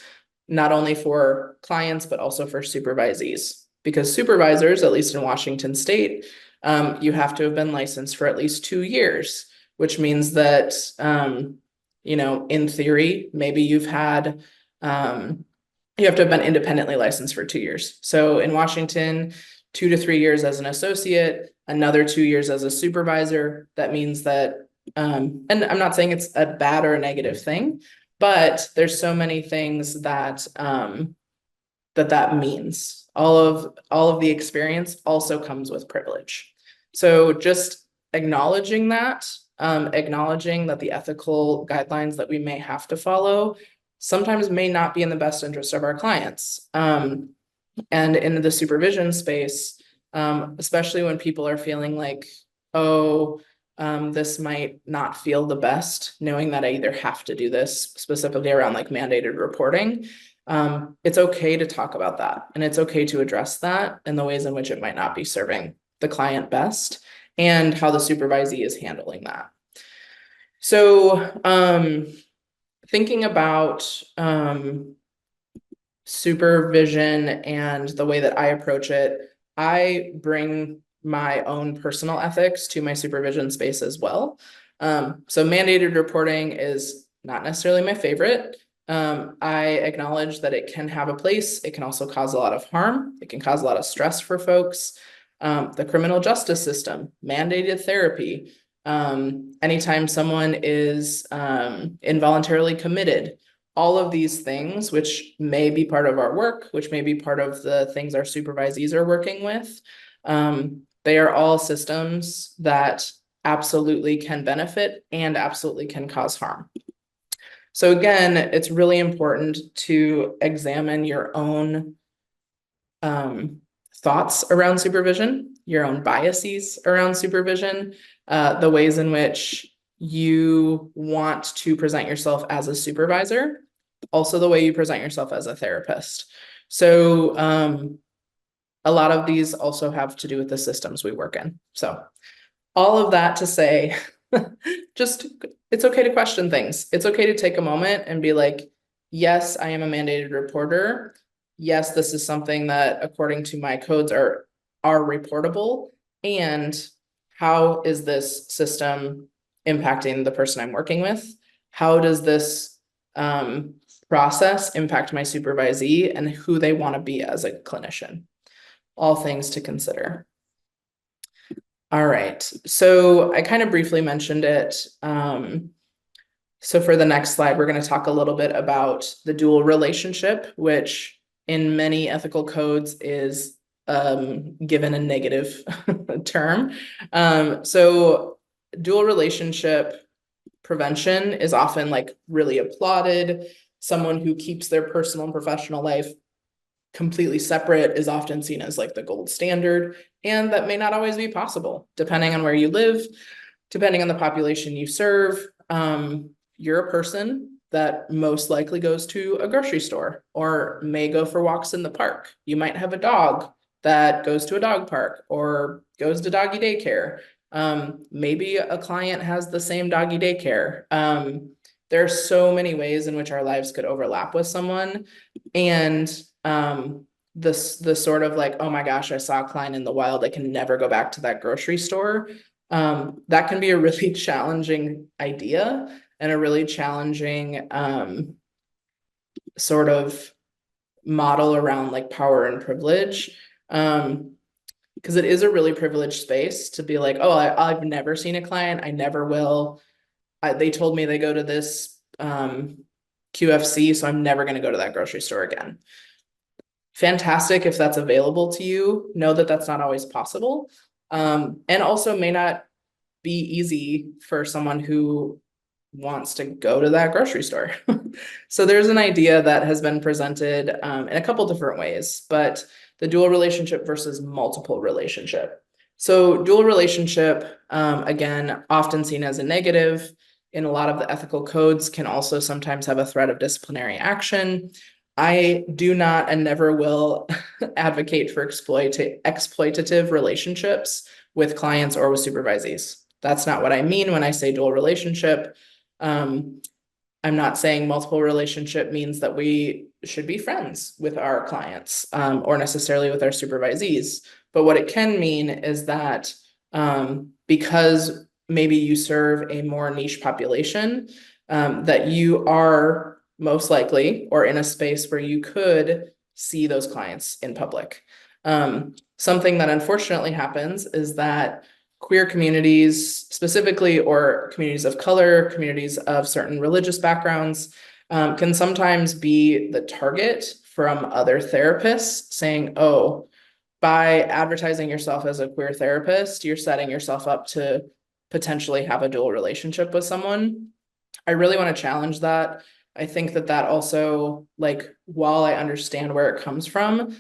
not only for clients, but also for supervisees. Because supervisors, at least in Washington State, you have to have been licensed for at least 2 years, which means that, in theory, maybe you have to have been independently licensed for 2 years. So in Washington, 2 to 3 years as an associate, another 2 years as a supervisor. That means that, and I'm not saying it's a bad or a negative thing, but there's so many things that that means. All of the experience also comes with privilege. So just acknowledging that the ethical guidelines that we may have to follow sometimes may not be in the best interest of our clients. And in the supervision space, especially when people are feeling like, this might not feel the best, knowing that I either have to do this, specifically around like mandated reporting. It's okay to talk about that, and it's okay to address that and the ways in which it might not be serving the client best, and how the supervisee is handling that. So, thinking about supervision and the way that I approach it, I bring my own personal ethics to my supervision space as well. So mandated reporting is not necessarily my favorite. I acknowledge that it can have a place. It can also cause a lot of harm. It can cause a lot of stress for folks. The criminal justice system, mandated therapy. Anytime someone is involuntarily committed, all of these things, which may be part of our work, which may be part of the things our supervisees are working with, they are all systems that absolutely can benefit and absolutely can cause harm. So again, it's really important to examine your own thoughts around supervision, your own biases around supervision, the ways in which you want to present yourself as a supervisor, also the way you present yourself as a therapist. So a lot of these also have to do with the systems we work in. So all of that to say, just, it's okay to question things. It's okay to take a moment and be like, yes, I am a mandated reporter. Yes, this is something that according to my codes are reportable. And how is this system impacting the person I'm working with? How does this process impact my supervisee and who they want to be as a clinician? All things to consider. All right, so I kind of briefly mentioned it. So for the next slide, we're going to talk a little bit about the dual relationship, which in many ethical codes is given a negative term. So dual relationship prevention is often like really applauded. Someone who keeps their personal and professional life completely separate is often seen as like the gold standard, and that may not always be possible depending on where you live, depending on the population you serve. You're a person that most likely goes to a grocery store or may go for walks in the park. You might have a dog that goes to a dog park or goes to doggy daycare. Maybe a client has the same doggy daycare. There are so many ways in which our lives could overlap with someone, and the sort of like, oh my gosh, I saw a client in the wild, I can never go back to that grocery store. That can be a really challenging idea and a really challenging sort of model around like power and privilege. Because it is a really privileged space to be like, oh, I've never seen a client, I never will. They told me they go to this QFC, so I'm never going to go to that grocery store again. Fantastic if that's available to you. Know that that's not always possible, and also may not be easy for someone who wants to go to that grocery store. So there's an idea that has been presented in a couple different ways, but the dual relationship versus multiple relationship. So dual relationship, again, often seen as a negative in a lot of the ethical codes, can also sometimes have a threat of disciplinary action. I do not and never will advocate for exploitative relationships with clients or with supervisees. That's not what I mean when I say dual relationship. I'm not saying multiple relationship means that we should be friends with our clients, or necessarily with our supervisees. But what it can mean is that because maybe you serve a more niche population, that you are most likely or in a space where you could see those clients in public. Something that unfortunately happens is that queer communities specifically, or communities of color, communities of certain religious backgrounds, can sometimes be the target from other therapists saying, oh, by advertising yourself as a queer therapist, you're setting yourself up to potentially have a dual relationship with someone. I really want to challenge that. I think that that also, like, while I understand where it comes from,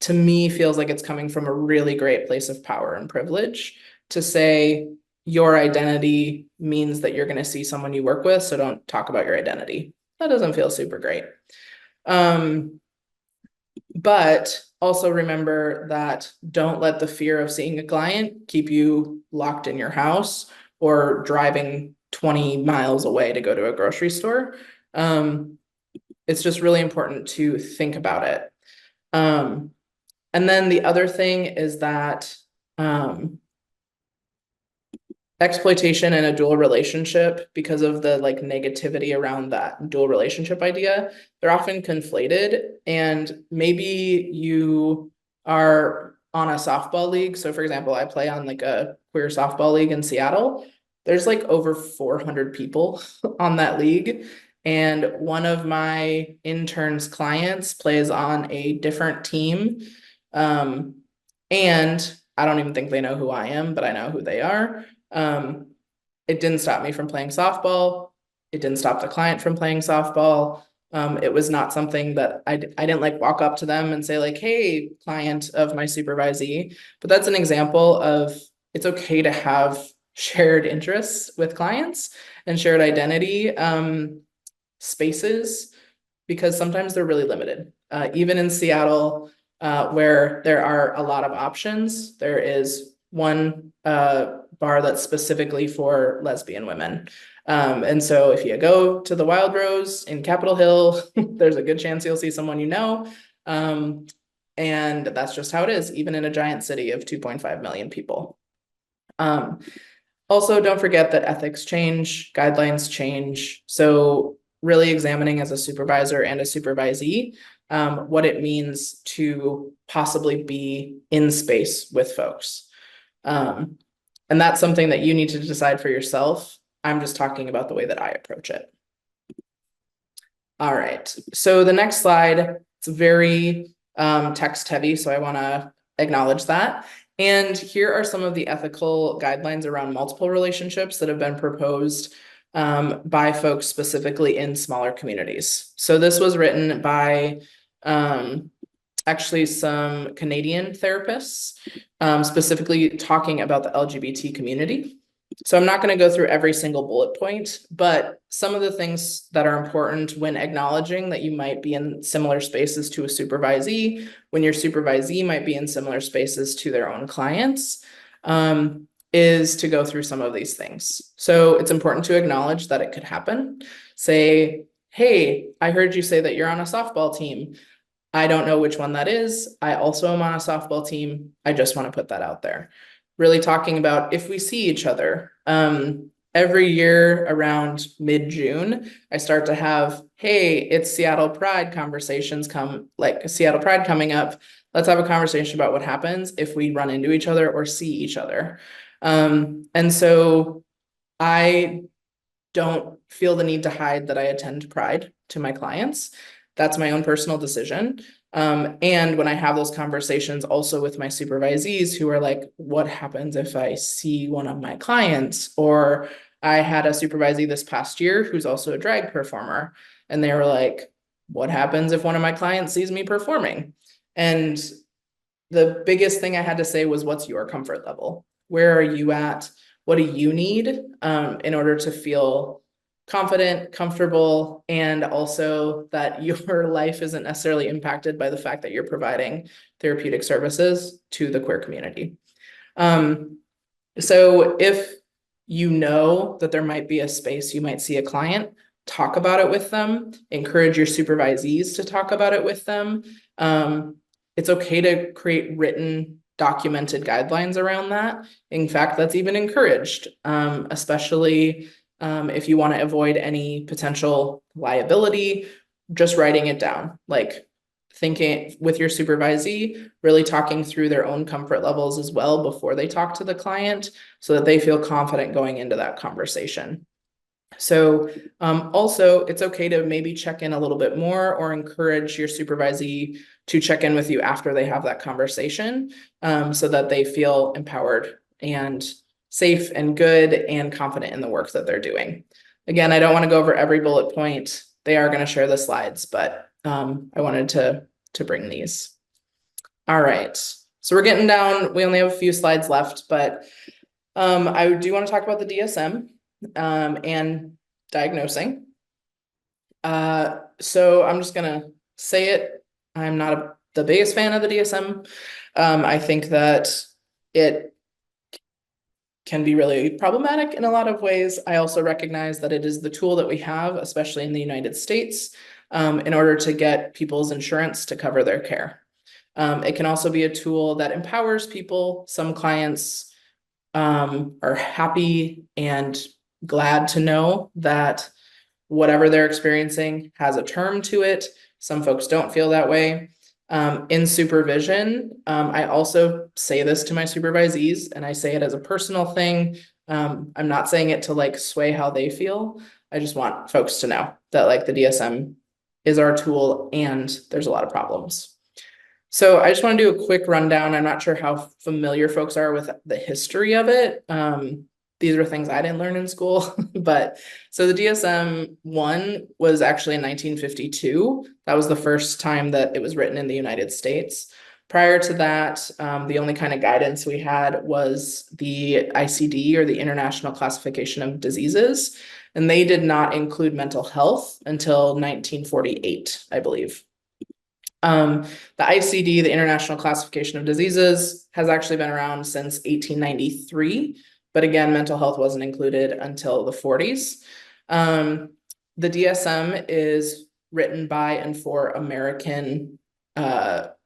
to me feels like it's coming from a really great place of power and privilege to say your identity means that you're going to see someone you work with, so don't talk about your identity. That doesn't feel super great. But also remember that don't let the fear of seeing a client keep you locked in your house or driving 20 miles away to go to a grocery store. It's just really important to think about it. And then the other thing is that exploitation in a dual relationship, because of the like negativity around that dual relationship idea, they're often conflated. And maybe you are on a softball league. So for example, I play on like a queer softball league in Seattle. There's like over 400 people on that league. And one of my intern's clients plays on a different team. And I don't even think they know who I am, but I know who they are. It didn't stop me from playing softball. It didn't stop the client from playing softball. It was not something that I didn't like walk up to them and say like, hey, client of my supervisee. But that's an example of it's okay to have shared interests with clients and shared identity spaces, because sometimes they're really limited. Even in Seattle, where there are a lot of options, there is one bar that's specifically for lesbian women. And so if you go to the Wild Rose in Capitol Hill, there's a good chance you'll see someone you know. And that's just how it is, even in a giant city of 2.5 million people. Also, don't forget that ethics change, guidelines change. So really examining as a supervisor and a supervisee, what it means to possibly be in space with folks. And that's something that you need to decide for yourself. I'm just talking about the way that I approach it. All right, so the next slide, it's very text heavy, so I want to acknowledge that. And here are some of the ethical guidelines around multiple relationships that have been proposed by folks specifically in smaller communities. So this was written by actually some Canadian therapists, specifically talking about the LGBT community. So I'm not going to go through every single bullet point, but some of the things that are important when acknowledging that you might be in similar spaces to a supervisee, when your supervisee might be in similar spaces to their own clients, is to go through some of these things. So it's important to acknowledge that it could happen. Say, hey, I heard you say that you're on a softball team. I don't know which one that is. I also am on a softball team. I just want to put that out there. Really talking about if we see each other. Every year around mid-June, I start to have, hey, it's Seattle Pride conversations Seattle Pride coming up. Let's have a conversation about what happens if we run into each other or see each other. And so I don't feel the need to hide that I attend Pride to my clients. That's my own personal decision. And when I have those conversations also with my supervisees who are like, what happens if I see one of my clients? Or I had a supervisee this past year who's also a drag performer. And they were like, what happens if one of my clients sees me performing? And the biggest thing I had to say was, what's your comfort level? Where are you at? What do you need in order to feel confident, comfortable, and also that your life isn't necessarily impacted by the fact that you're providing therapeutic services to the queer community. So if you know that there might be a space you might see a client, talk about it with them, encourage your supervisees to talk about it with them. It's okay to create written documented guidelines around that. In fact, that's even encouraged, especially if you want to avoid any potential liability, just writing it down, like thinking with your supervisee, really talking through their own comfort levels as well before they talk to the client so that they feel confident going into that conversation. So also, it's okay to maybe check in a little bit more or encourage your supervisee to check in with you after they have that conversation, so that they feel empowered and safe and good and confident in the work that they're doing. Again, I don't want to go over every bullet point. They are going to share the slides, but I wanted to bring these. All right, so we're getting down. We only have a few slides left, but I do want to talk about the DSM. And diagnosing. So I'm just gonna say it. I'm not the biggest fan of the DSM. I think that it can be really problematic in a lot of ways. I also recognize that it is the tool that we have, especially in the United States, in order to get people's insurance to cover their care. It can also be a tool that empowers people. Some clients are happy and glad to know that whatever they're experiencing has a term to it. Some folks don't feel that way. In supervision, I also say this to my supervisees, and I say it as a personal thing. I'm not saying it to like sway how they feel. I just want folks to know that like the DSM is our tool and there's a lot of problems. So I just want to do a quick rundown. I'm not sure how familiar folks are with the history of it. These were things I didn't learn in school, but so the DSM-1 was actually in 1952. That was the first time that it was written in the United States. Prior to that, the only kind of guidance we had was the ICD, or the International Classification of Diseases, and they did not include mental health until 1948, I believe. The ICD, the International Classification of Diseases, has actually been around since 1893. But again, mental health wasn't included until the 40s. The DSM is written by and for American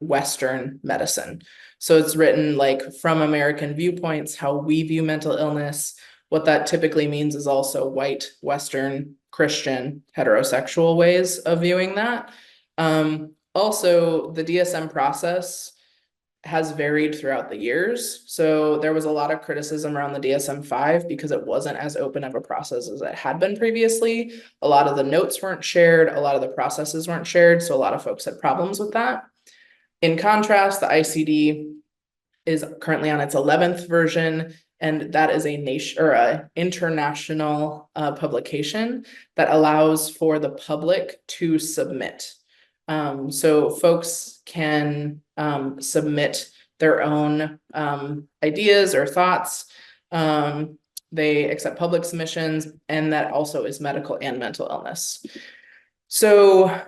Western medicine. So it's written like from American viewpoints, how we view mental illness. What that typically means is also white, Western, Christian, heterosexual ways of viewing that. Also, the DSM process has varied throughout the years. So there was a lot of criticism around the DSM-5 because it wasn't as open of a process as it had been previously. A lot of the notes weren't shared, a lot of the processes weren't shared, so a lot of folks had problems with that. In contrast, the ICD is currently on its 11th version, and that is a nation or an international publication that allows for the public to submit. So folks can submit their own ideas or thoughts. They accept public submissions, and that also is medical and mental illness. So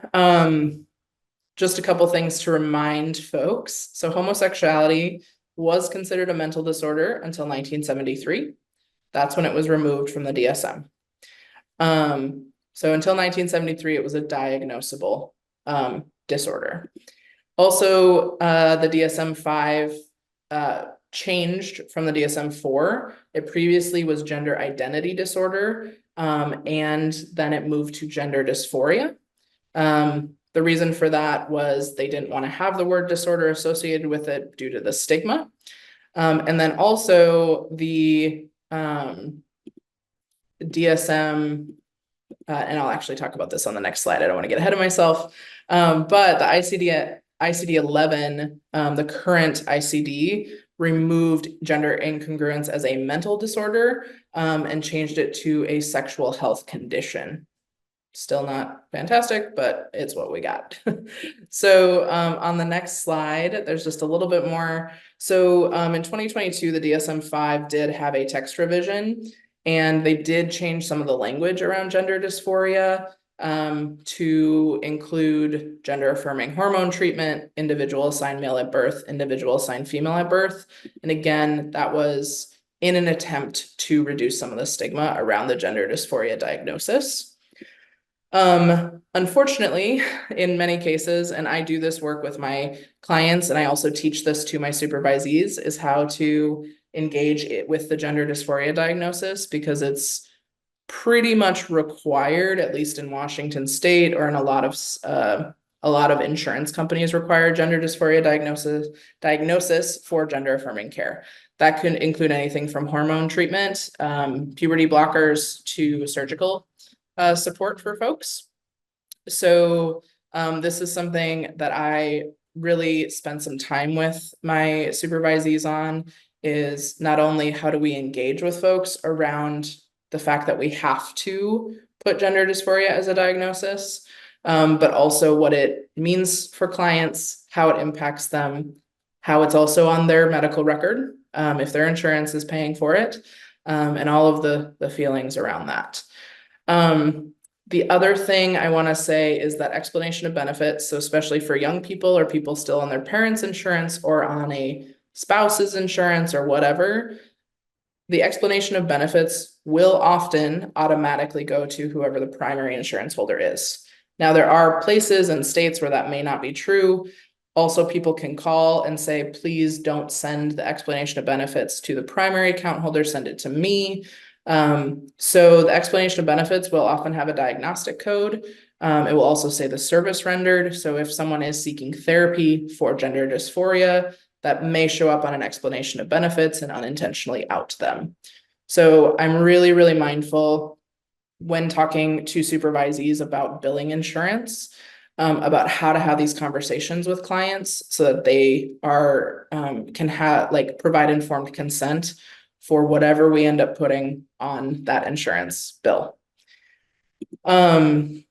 just a couple things to remind folks. So homosexuality was considered a mental disorder until 1973. That's when it was removed from the DSM. So until 1973, it was a diagnosable disorder. Also, the DSM-5 changed from the DSM-4. It previously was gender identity disorder, and then it moved to gender dysphoria. The reason for that was they didn't want to have the word disorder associated with it due to the stigma. And then also the DSM, and I'll actually talk about this on the next slide. I don't want to get ahead of myself. But the ICD-11, the current ICD, removed gender incongruence as a mental disorder and changed it to a sexual health condition. Still not fantastic, but it's what we got. So on the next slide, there's just a little bit more. So in 2022, the DSM-5 did have a text revision, and they did change some of the language around gender dysphoria to include gender affirming hormone treatment, individual assigned male at birth, individual assigned female at birth. And again, that was in an attempt to reduce some of the stigma around the gender dysphoria diagnosis. Unfortunately, in many cases, and I do this work with my clients, and I also teach this to my supervisees, is how to engage it with the gender dysphoria diagnosis, because it's pretty much required, at least in Washington State, or in a lot of insurance companies require gender dysphoria diagnosis for gender affirming care. That could include anything from hormone treatment, puberty blockers, to surgical support for folks. So this is something that I really spend some time with my supervisees on, is not only how do we engage with folks around the fact that we have to put gender dysphoria as a diagnosis, but also what it means for clients, how it impacts them, how it's also on their medical record, if their insurance is paying for it, and all of the feelings around that. The other thing I want to say is that explanation of benefits, so especially for young people or people still on their parents' insurance or on a spouse's insurance or whatever, the explanation of benefits will often automatically go to whoever the primary insurance holder is. Now, there are places and states where that may not be true. Also, people can call and say, please don't send the explanation of benefits to the primary account holder, send it to me. So the explanation of benefits will often have a diagnostic code. It will also say the service rendered. So if someone is seeking therapy for gender dysphoria, that may show up on an explanation of benefits and unintentionally out them. So I'm really, really mindful when talking to supervisees about billing insurance, about how to have these conversations with clients so that they are can have provide informed consent for whatever we end up putting on that insurance bill. The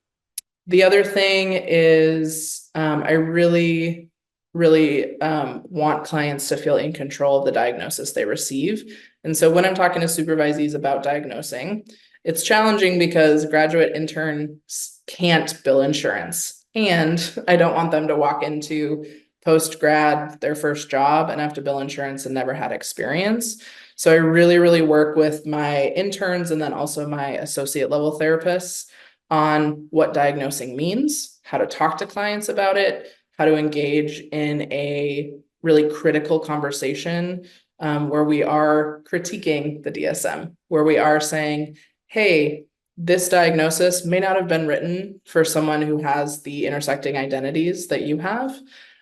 other thing is I really want clients to feel in control of the diagnosis they receive. And so when I'm talking to supervisees about diagnosing, it's challenging because graduate interns can't bill insurance. And I don't want them to walk into post-grad, their first job, and have to bill insurance and never had experience. So I really work with my interns and then also my associate level therapists on what diagnosing means, how to talk to clients about it, how to engage in a really critical conversation where we are critiquing the DSM, where we are saying, hey, this diagnosis may not have been written for someone who has the intersecting identities that you have.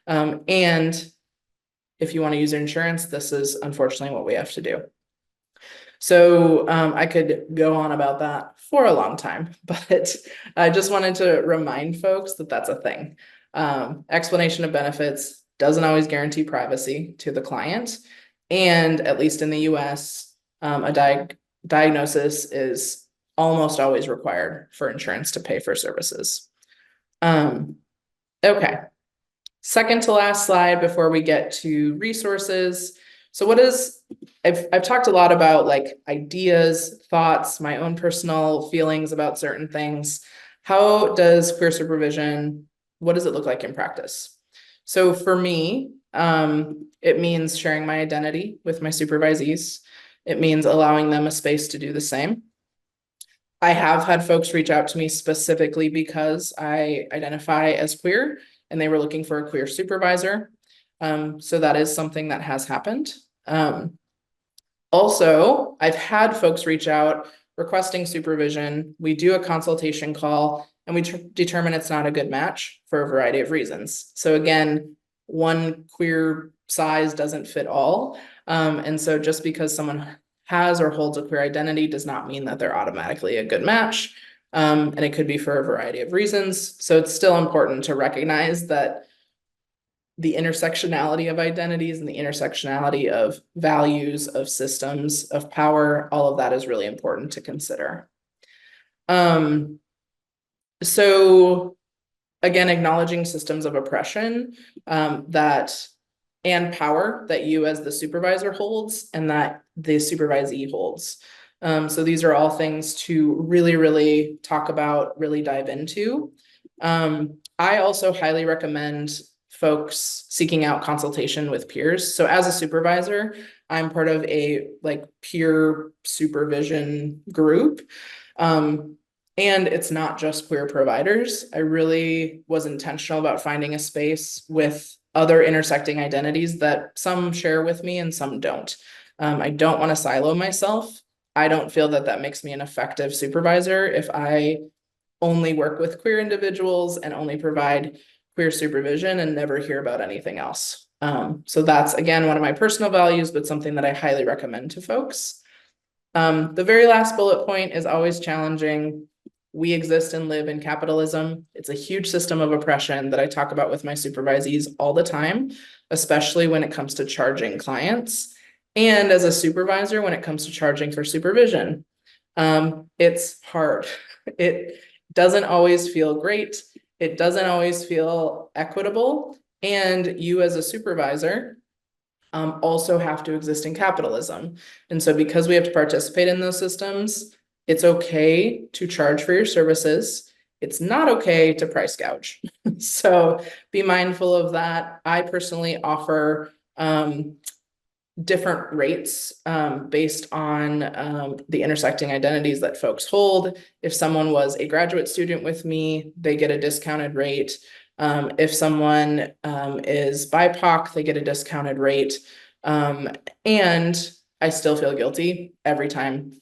And if you want to use insurance, this is unfortunately what we have to do. So I could go on about that for a long time, but I just wanted to remind folks that that's a thing. Explanation of benefits doesn't always guarantee privacy to the client. And at least in the US, a diagnosis is almost always required for insurance to pay for services. Okay. Second to last slide before we get to resources. So I've talked a lot about ideas, thoughts, my own personal feelings about certain things. How does queer supervision, what does it look like in practice? So for me, it means sharing my identity with my supervisees. It means allowing them a space to do the same. I have had folks reach out to me specifically because I identify as queer and they were looking for a queer supervisor. So that is something that has happened. Also, I've had folks reach out requesting supervision. We do a consultation call and we determine it's not a good match for a variety of reasons. So again, one queer size doesn't fit all. And so just because someone has or holds a queer identity does not mean that they're automatically a good match. And it could be for a variety of reasons. So it's still important to recognize that the intersectionality of identities and the intersectionality of values, of systems, of power, all of that is really important to consider. So again, acknowledging systems of oppression and power that you as the supervisor holds and that the supervisee holds. So these are all things to really talk about, really dive into. I also highly recommend folks seeking out consultation with peers. So as a supervisor, I'm part of a peer supervision group. And it's not just queer providers. I really was intentional about finding a space with other intersecting identities that some share with me and some don't. I don't want to silo myself. I don't feel that that makes me an effective supervisor if I only work with queer individuals and only provide queer supervision and never hear about anything else. So that's, again, one of my personal values, but something that I highly recommend to folks. The very last bullet point is always challenging. We exist and live in capitalism. It's a huge system of oppression that I talk about with my supervisees all the time, especially when it comes to charging clients. And as a supervisor, when it comes to charging for supervision, it's hard. It doesn't always feel great. It doesn't always feel equitable. And you as a supervisor also have to exist in capitalism. And so because we have to participate in those systems, it's okay to charge for your services. It's not okay to price gouge. So be mindful of that. I personally offer different rates based on the intersecting identities that folks hold. If someone was a graduate student with me, they get a discounted rate. If someone is BIPOC, they get a discounted rate. And I still feel guilty every time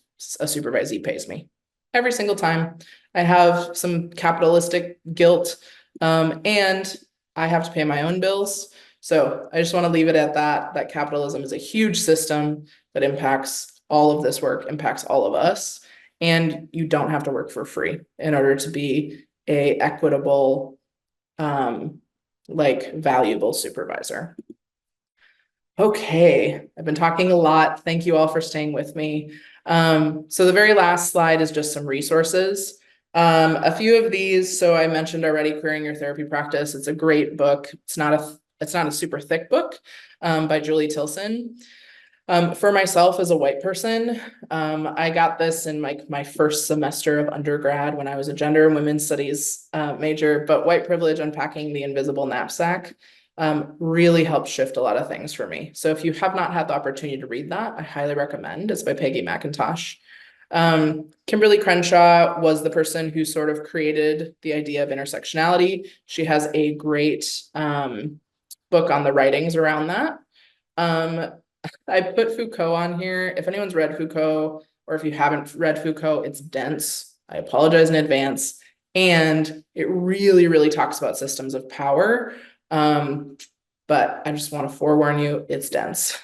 a supervisee pays me. Every single time. I have some capitalistic guilt, and I have to pay my own bills. So I just want to leave it at that capitalism is a huge system that impacts all of this work, impacts all of us. And you don't have to work for free in order to be a equitable, valuable supervisor. Okay, I've been talking a lot. Thank you all for staying with me. So the very last slide is just some resources. A few of these, so I mentioned already, Queering Your Therapy Practice. It's a great book. It's not a super thick book, by Julie Tilson. For myself as a white person, I got this in my first semester of undergrad when I was a gender and women's studies major, but White Privilege: Unpacking the Invisible Knapsack really helped shift a lot of things for me. So if you have not had the opportunity to read that, I highly recommend. It's by Peggy McIntosh. Kimberly Crenshaw was the person who sort of created the idea of intersectionality. She has a great book on the writings around that. I put Foucault on here. If anyone's read Foucault, or if you haven't read Foucault, it's dense. I apologize in advance. And it really, really talks about systems of power. But I just want to forewarn you, it's dense.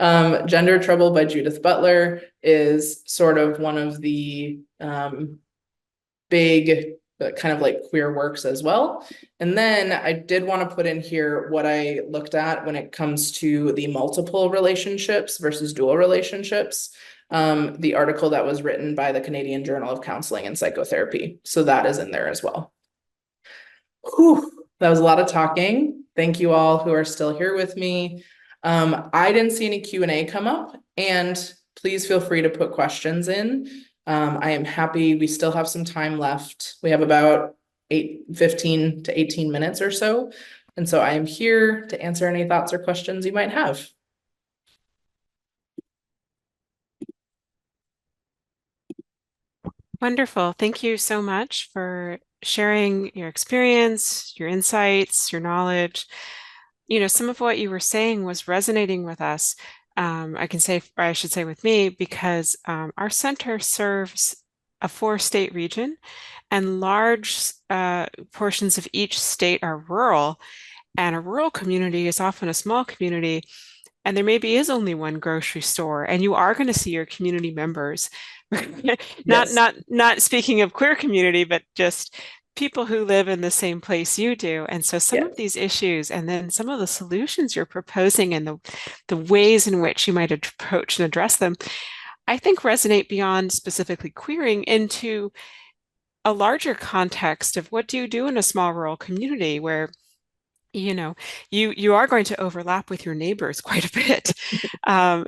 Gender Trouble by Judith Butler is sort of one of the big kind of like queer works as well. And then I did want to put in here what I looked at when it comes to the multiple relationships versus dual relationships. The article that was written by the Canadian Journal of Counseling and Psychotherapy. So that is in there as well. Whew, that was a lot of talking. Thank you all who are still here with me. I didn't see any Q&A come up, and please feel free to put questions in. I am happy. We still have some time left. We have about 15 to 18 minutes or so. And so I am here to answer any thoughts or questions you might have. Wonderful. Thank you so much for sharing your experience, your insights, your knowledge. Some of what you were saying was resonating with us. I can say, or I should say with me, because our center serves a 4-state region, and large portions of each state are rural, and a rural community is often a small community, and there maybe is only one grocery store, and you are going to see your community members. Yes. Not speaking of queer community, but just people who live in the same place you do. And so some of these issues, and then some of the solutions you're proposing, and the ways in which you might approach and address them, I think resonate beyond specifically queering into a larger context of what do you do in a small rural community where you are going to overlap with your neighbors quite a bit.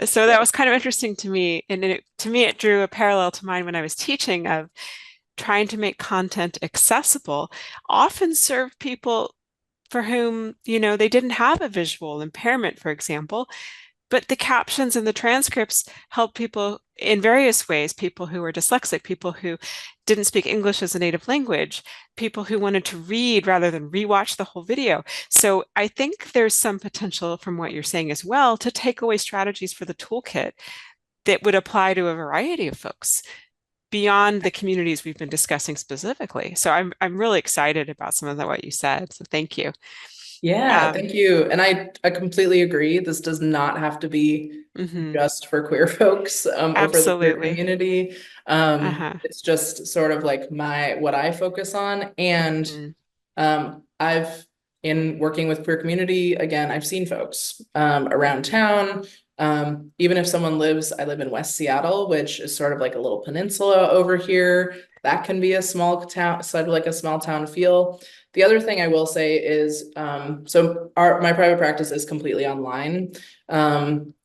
So that was kind of interesting to me. And to me, it drew a parallel to mine when I was teaching, of trying to make content accessible, often serve people for whom, they didn't have a visual impairment, for example, but the captions and the transcripts help people in various ways, people who are dyslexic, people who didn't speak English as a native language, people who wanted to read rather than rewatch the whole video. So I think there's some potential from what you're saying as well to take away strategies for the toolkit that would apply to a variety of folks beyond the communities we've been discussing specifically. So I'm really excited about some of what you said. So thank you. Yeah, thank you. And I completely agree. This does not have to be just for queer folks or for the queer Absolutely. community. It's just sort of like what I focus on. And I've in working with queer community, again, I've seen folks around town. Even if someone I live in West Seattle, which is sort of like a little peninsula over here. That can be a small town, sort of like a small town feel. The other thing I will say is, so my private practice is completely online,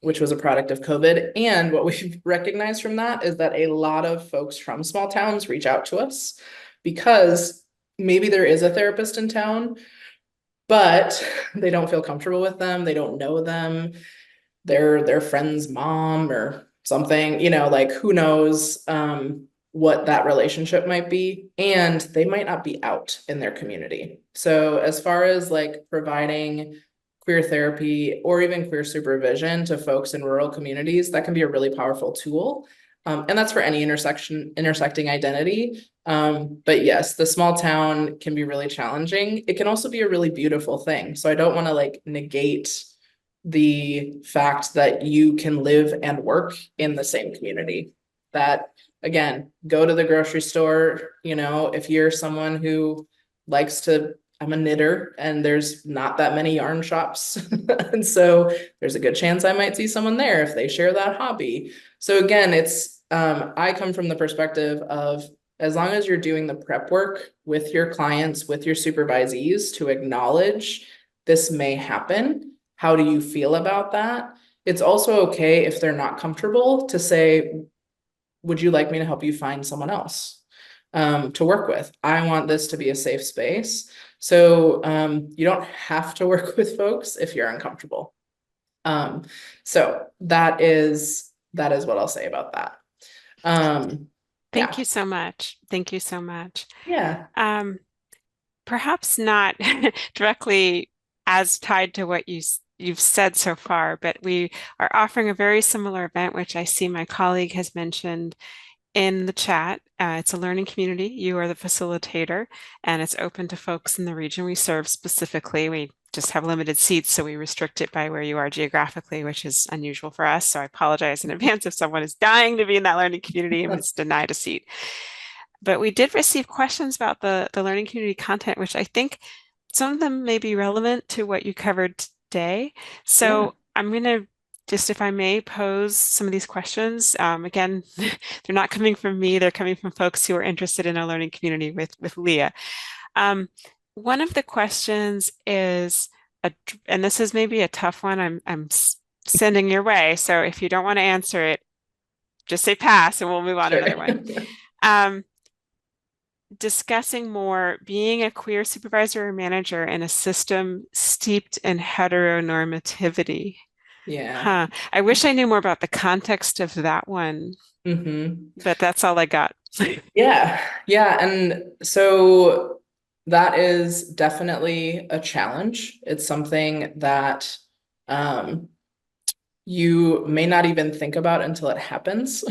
which was a product of COVID. And what we've recognized from that is that a lot of folks from small towns reach out to us because maybe there is a therapist in town, but they don't feel comfortable with them. They don't know them. They're their friend's mom or something, like who knows, what that relationship might be, and they might not be out in their community. So as far as like providing queer therapy or even queer supervision to folks in rural communities, that can be a really powerful tool. And that's for any intersecting identity. But yes, the small town can be really challenging. It can also be a really beautiful thing. So I don't want to like negate the fact that you can live and work in the same community. That again, go to the grocery store, if you're someone who likes to, I'm a knitter and there's not that many yarn shops. And so there's a good chance I might see someone there if they share that hobby. So again, I come from the perspective of as long as you're doing the prep work with your clients, with your supervisees to acknowledge this may happen. How do you feel about that? It's also okay if they're not comfortable to say, would you like me to help you find someone else to work with? I want this to be a safe space. So you don't have to work with folks if you're uncomfortable. So that is what I'll say about that. Thank you so much. Thank you so much. Yeah. Perhaps not directly as tied to what you've said so far, but we are offering a very similar event, which I see my colleague has mentioned in the chat. It's a learning community. You are the facilitator, and it's open to folks in the region we serve specifically. We just have limited seats, so we restrict it by where you are geographically, which is unusual for us. So I apologize in advance if someone is dying to be in that learning community and was denied a seat. But we did receive questions about the learning community content, which I think some of them may be relevant to what you covered today. So I'm going to just, if I may, pose some of these questions. Again, they're not coming from me. They're coming from folks who are interested in a learning community with Leah. One of the questions is, and this is maybe a tough one, I'm sending your way. So if you don't want to answer it, just say pass and we'll move on to another one. Discussing more being a queer supervisor or manager in a system steeped in heteronormativity. Yeah. I wish I knew more about the context of that one, but that's all I got. Yeah. And so that is definitely a challenge. It's something that you may not even think about until it happens.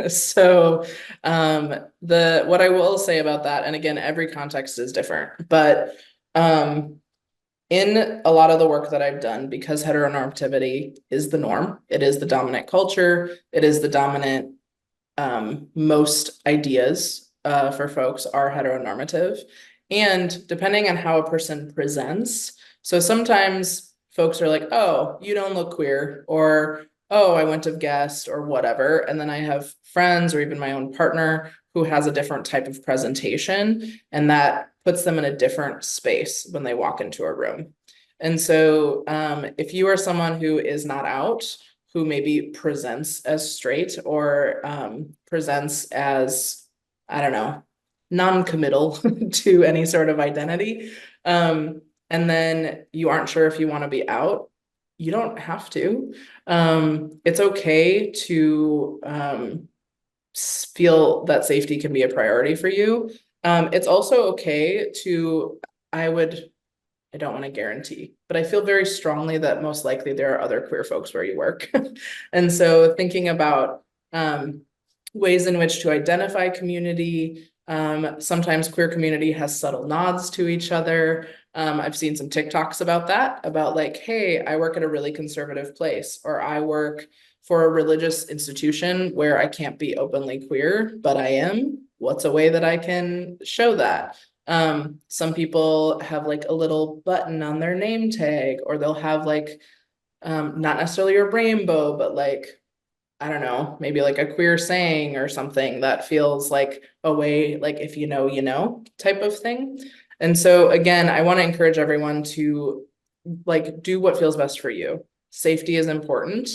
So what I will say about that, and again, every context is different, but in a lot of the work that I've done, because heteronormativity is the norm, it is the dominant culture, it is the dominant, most ideas for folks are heteronormative. And depending on how a person presents, so sometimes folks are like, oh, you don't look queer, or, oh, I wouldn't have guessed, or whatever. And then I have friends or even my own partner who has a different type of presentation, and that puts them in a different space when they walk into a room. And so if you are someone who is not out, who maybe presents as straight or presents as, I don't know, non-committal to any sort of identity, and then you aren't sure if you want to be out, you don't have to. It's okay to feel that safety can be a priority for you. It's also okay to, I don't want to guarantee, but I feel very strongly that most likely there are other queer folks where you work. And so thinking about ways in which to identify community, sometimes queer community has subtle nods to each other. I've seen some TikToks about that, about like, hey, I work at a really conservative place, or I work for a religious institution where I can't be openly queer, but I am. What's a way that I can show that? Some people have like a little button on their name tag, or they'll have like, not necessarily a rainbow, but like, I don't know, maybe like a queer saying or something that feels like a way, like if you know, type of thing. And so again, I want to encourage everyone to like do what feels best for you. Safety is important.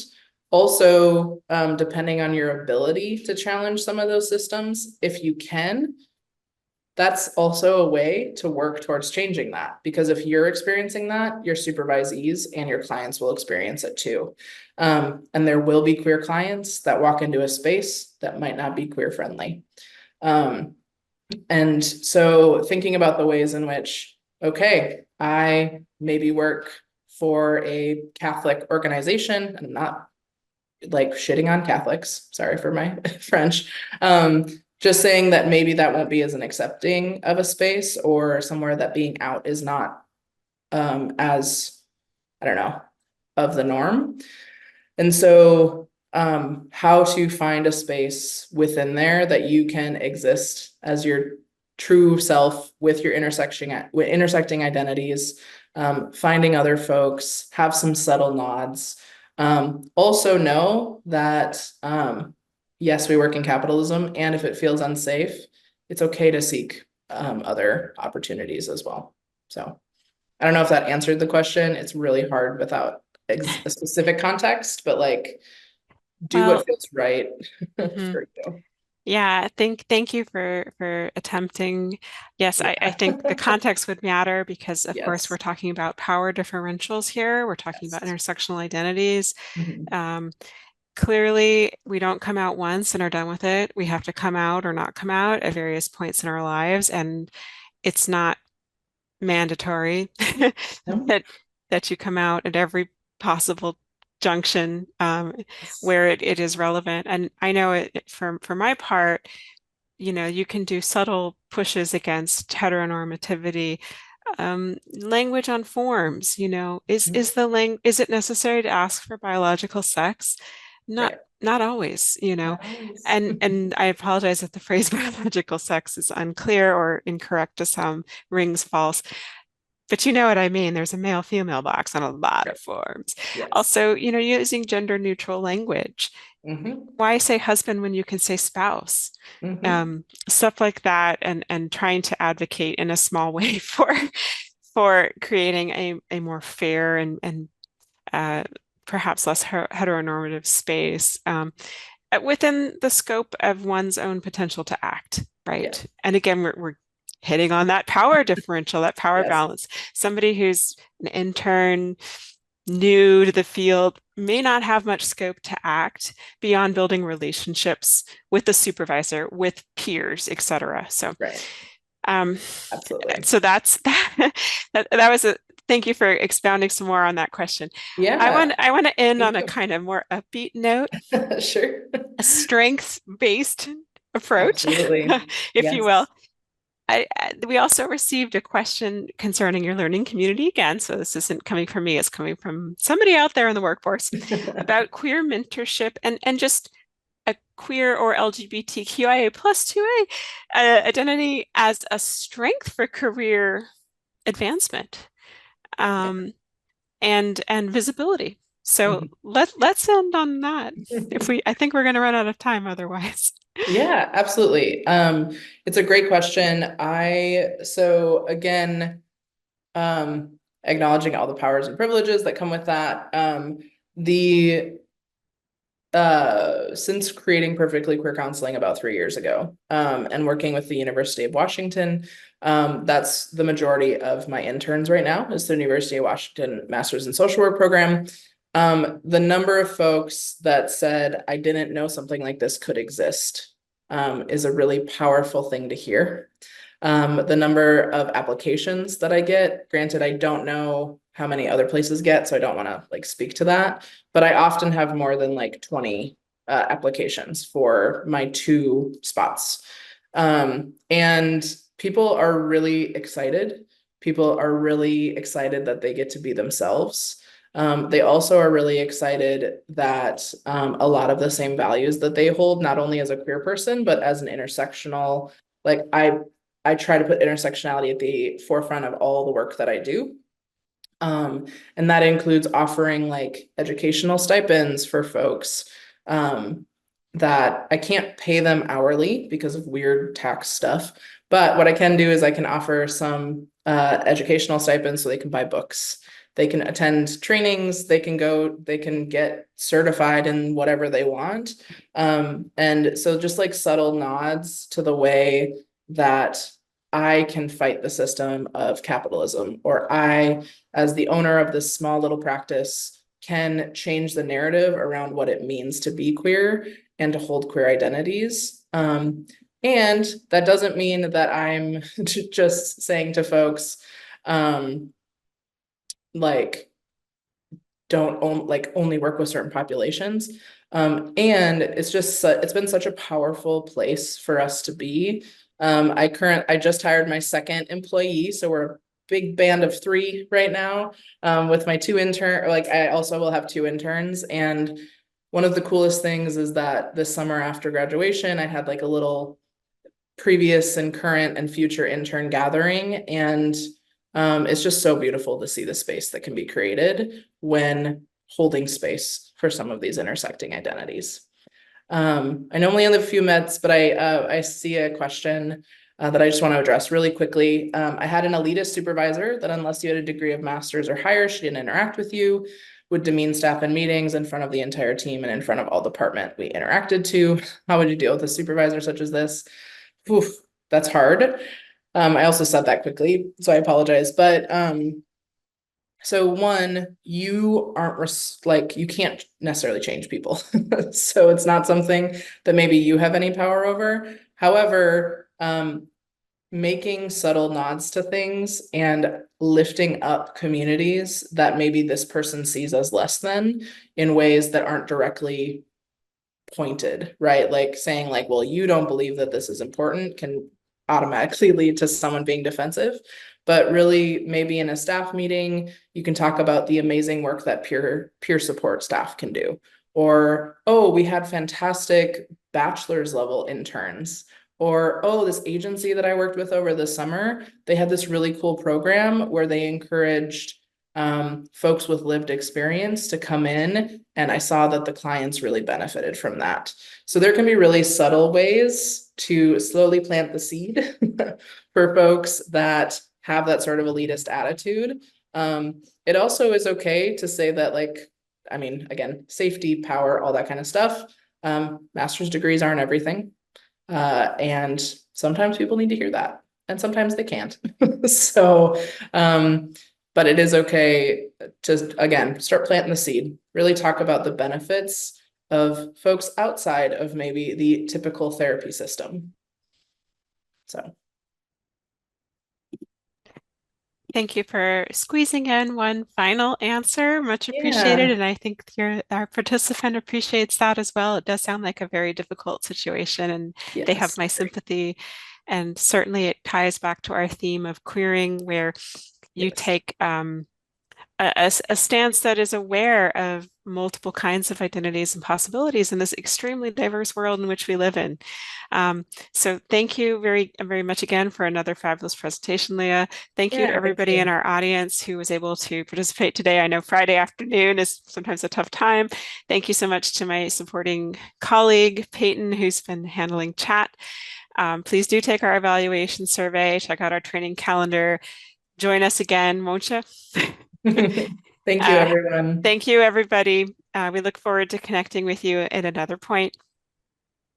Also, depending on your ability to challenge some of those systems, if you can, that's also a way to work towards changing that, because if you're experiencing that, your supervisees and your clients will experience it too. And there will be queer clients that walk into a space that might not be queer friendly. And so thinking about the ways in which, okay, I maybe work for a Catholic organization, and I'm not like shitting on Catholics, sorry for my French. Just saying that maybe that won't be as an accepting of a space, or somewhere that being out is not as, I don't know, of the norm. And so how to find a space within there that you can exist as your true self with your intersecting identities, finding other folks, have some subtle nods. Also know that yes, we work in capitalism, and if it feels unsafe, it's okay to seek other opportunities as well. So I don't know if that answered the question. It's really hard without a specific context, but like do Well, what feels right mhm. for you. Yeah, thank you for attempting. Yes, Yeah. I think the context would matter because of course we're Yes. talking about power differentials here. We're talking about Yes. intersectional identities. Mhm. Um, Clearly, we don't come out once and are done with it. We have to come out or not come out at various points in our lives, and it's not mandatory No. that that you come out at every possible junction Yes. where it is relevant. And I know for my part, you can do subtle pushes against heteronormativity. Language on forms, Mhm. is it necessary to ask for biological sex? Not Right. not always, Not always. and I apologize if the phrase biological sex is unclear or incorrect to some, rings false. But you know what I mean. There's a male female box on a lot Right. of forms. Yes. Also, using gender neutral language. Mm-hmm. Why say husband when you can say spouse? Mm-hmm. Stuff like that, and trying to advocate in a small way for creating a more fair and uh, perhaps less heteronormative space within the scope of one's own potential to act, Yeah. right? And again, we're hitting on that power differential, that power Yes. balance. Somebody who's an intern, new to the field, may not have much scope to act beyond building relationships with the supervisor, with peers, etc. So, Right. um, Absolutely. so that's that was a thank you for expounding some more on that question. Yeah. I want to end Thank on a you. kind of more upbeat note, Sure. a strengths-based approach, Absolutely. if you will. Yes. We also received a question concerning your learning community again, so this isn't coming from me, it's coming from somebody out there in the workforce about queer mentorship and just a queer or LGBTQIA plus 2A identity as a strength for career advancement Yeah. and visibility. So Mhm. let's end on that. I think we're going to run out of time otherwise. Yeah, absolutely. It's a great question. So again, acknowledging all the powers and privileges that come with that. The Since creating Perfectly Queer Counseling about 3 years ago, and working with the University of Washington, that's the majority of my interns right now is the University of Washington Masters in Social Work program. The number of folks that said, I didn't know something like this could exist, is a really powerful thing to hear. The number of applications that I get, granted, I don't know how many other places get, so I don't want to like speak to that, but I often have more than like 20 applications for my 2 spots. And people are really excited. People are really excited that they get to be themselves. They also are really excited that a lot of the same values that they hold, not only as a queer person, but as an intersectional, like I try to put intersectionality at the forefront of all the work that I do. And that includes offering like educational stipends for folks that I can't pay them hourly because of weird tax stuff. But what I can do is I can offer some educational stipends so they can buy books. They can attend trainings, they can get certified in whatever they want. And so just like subtle nods to the way that I can fight the system of capitalism, or I, as the owner of this small little practice, can change the narrative around what it means to be queer and to hold queer identities. And that doesn't mean that I'm just saying to folks, like, don't only work with certain populations. And it's just, it's been such a powerful place for us to be. I just hired my 2nd employee, so we're a big band of 3 right now, with my 2 intern, like I also will have 2 interns. And one of the coolest things is that this summer after graduation, I had like a little previous and current and future intern gathering. And it's just so beautiful to see the space that can be created when holding space for some of these intersecting identities. I normally only have a few minutes, but I see a question that I just want to address really quickly. I had an elitist supervisor that unless you had a degree of master's or higher, she didn't interact with you, would demean staff in meetings in front of the entire team and in front of all department we interacted to. How would you deal with a supervisor such as this? Oof, that's hard. I also said that quickly, so I apologize. But so one, you aren't like, you can't necessarily change people. So it's not something that maybe you have any power over. However, making subtle nods to things and lifting up communities that maybe this person sees as less than in ways that aren't directly pointed, right? Like saying like, well, you don't believe that this is important can automatically lead to someone being defensive. But really, maybe in a staff meeting, you can talk about the amazing work that peer support staff can do. Or, oh, we had fantastic bachelor's level interns. Or, oh, this agency that I worked with over the summer, they had this really cool program where they encouraged folks with lived experience to come in, and I saw that the clients really benefited from that. So there can be really subtle ways to slowly plant the seed for folks that have that sort of elitist attitude. It also is okay to say that, like, I mean, again, safety, power, all that kind of stuff. Master's degrees aren't everything. And sometimes people need to hear that, and sometimes they can't. So, but it is okay to, again, start planting the seed, really talk about the benefits of folks outside of maybe the typical therapy system. So. Thank you for squeezing in one final answer. Much appreciated. Yeah. And I think our participant appreciates that as well. It does sound like a very difficult situation, and they have Yes. my sympathy. And certainly it ties back to our theme of queering, where you Yes. take a stance that is aware of multiple kinds of identities and possibilities in this extremely diverse world in which we live in. So thank you very, very much again for another fabulous presentation, Leah. Thank you to everybody in our audience who was able to participate today. I know Friday afternoon is sometimes a tough time. Thank you so much to my supporting colleague, Peyton, who's been handling chat. Please do take our evaluation survey, check out our training calendar. Join us again, won't you? Thank you, everyone. Thank you, everybody. We look forward to connecting with you at another point.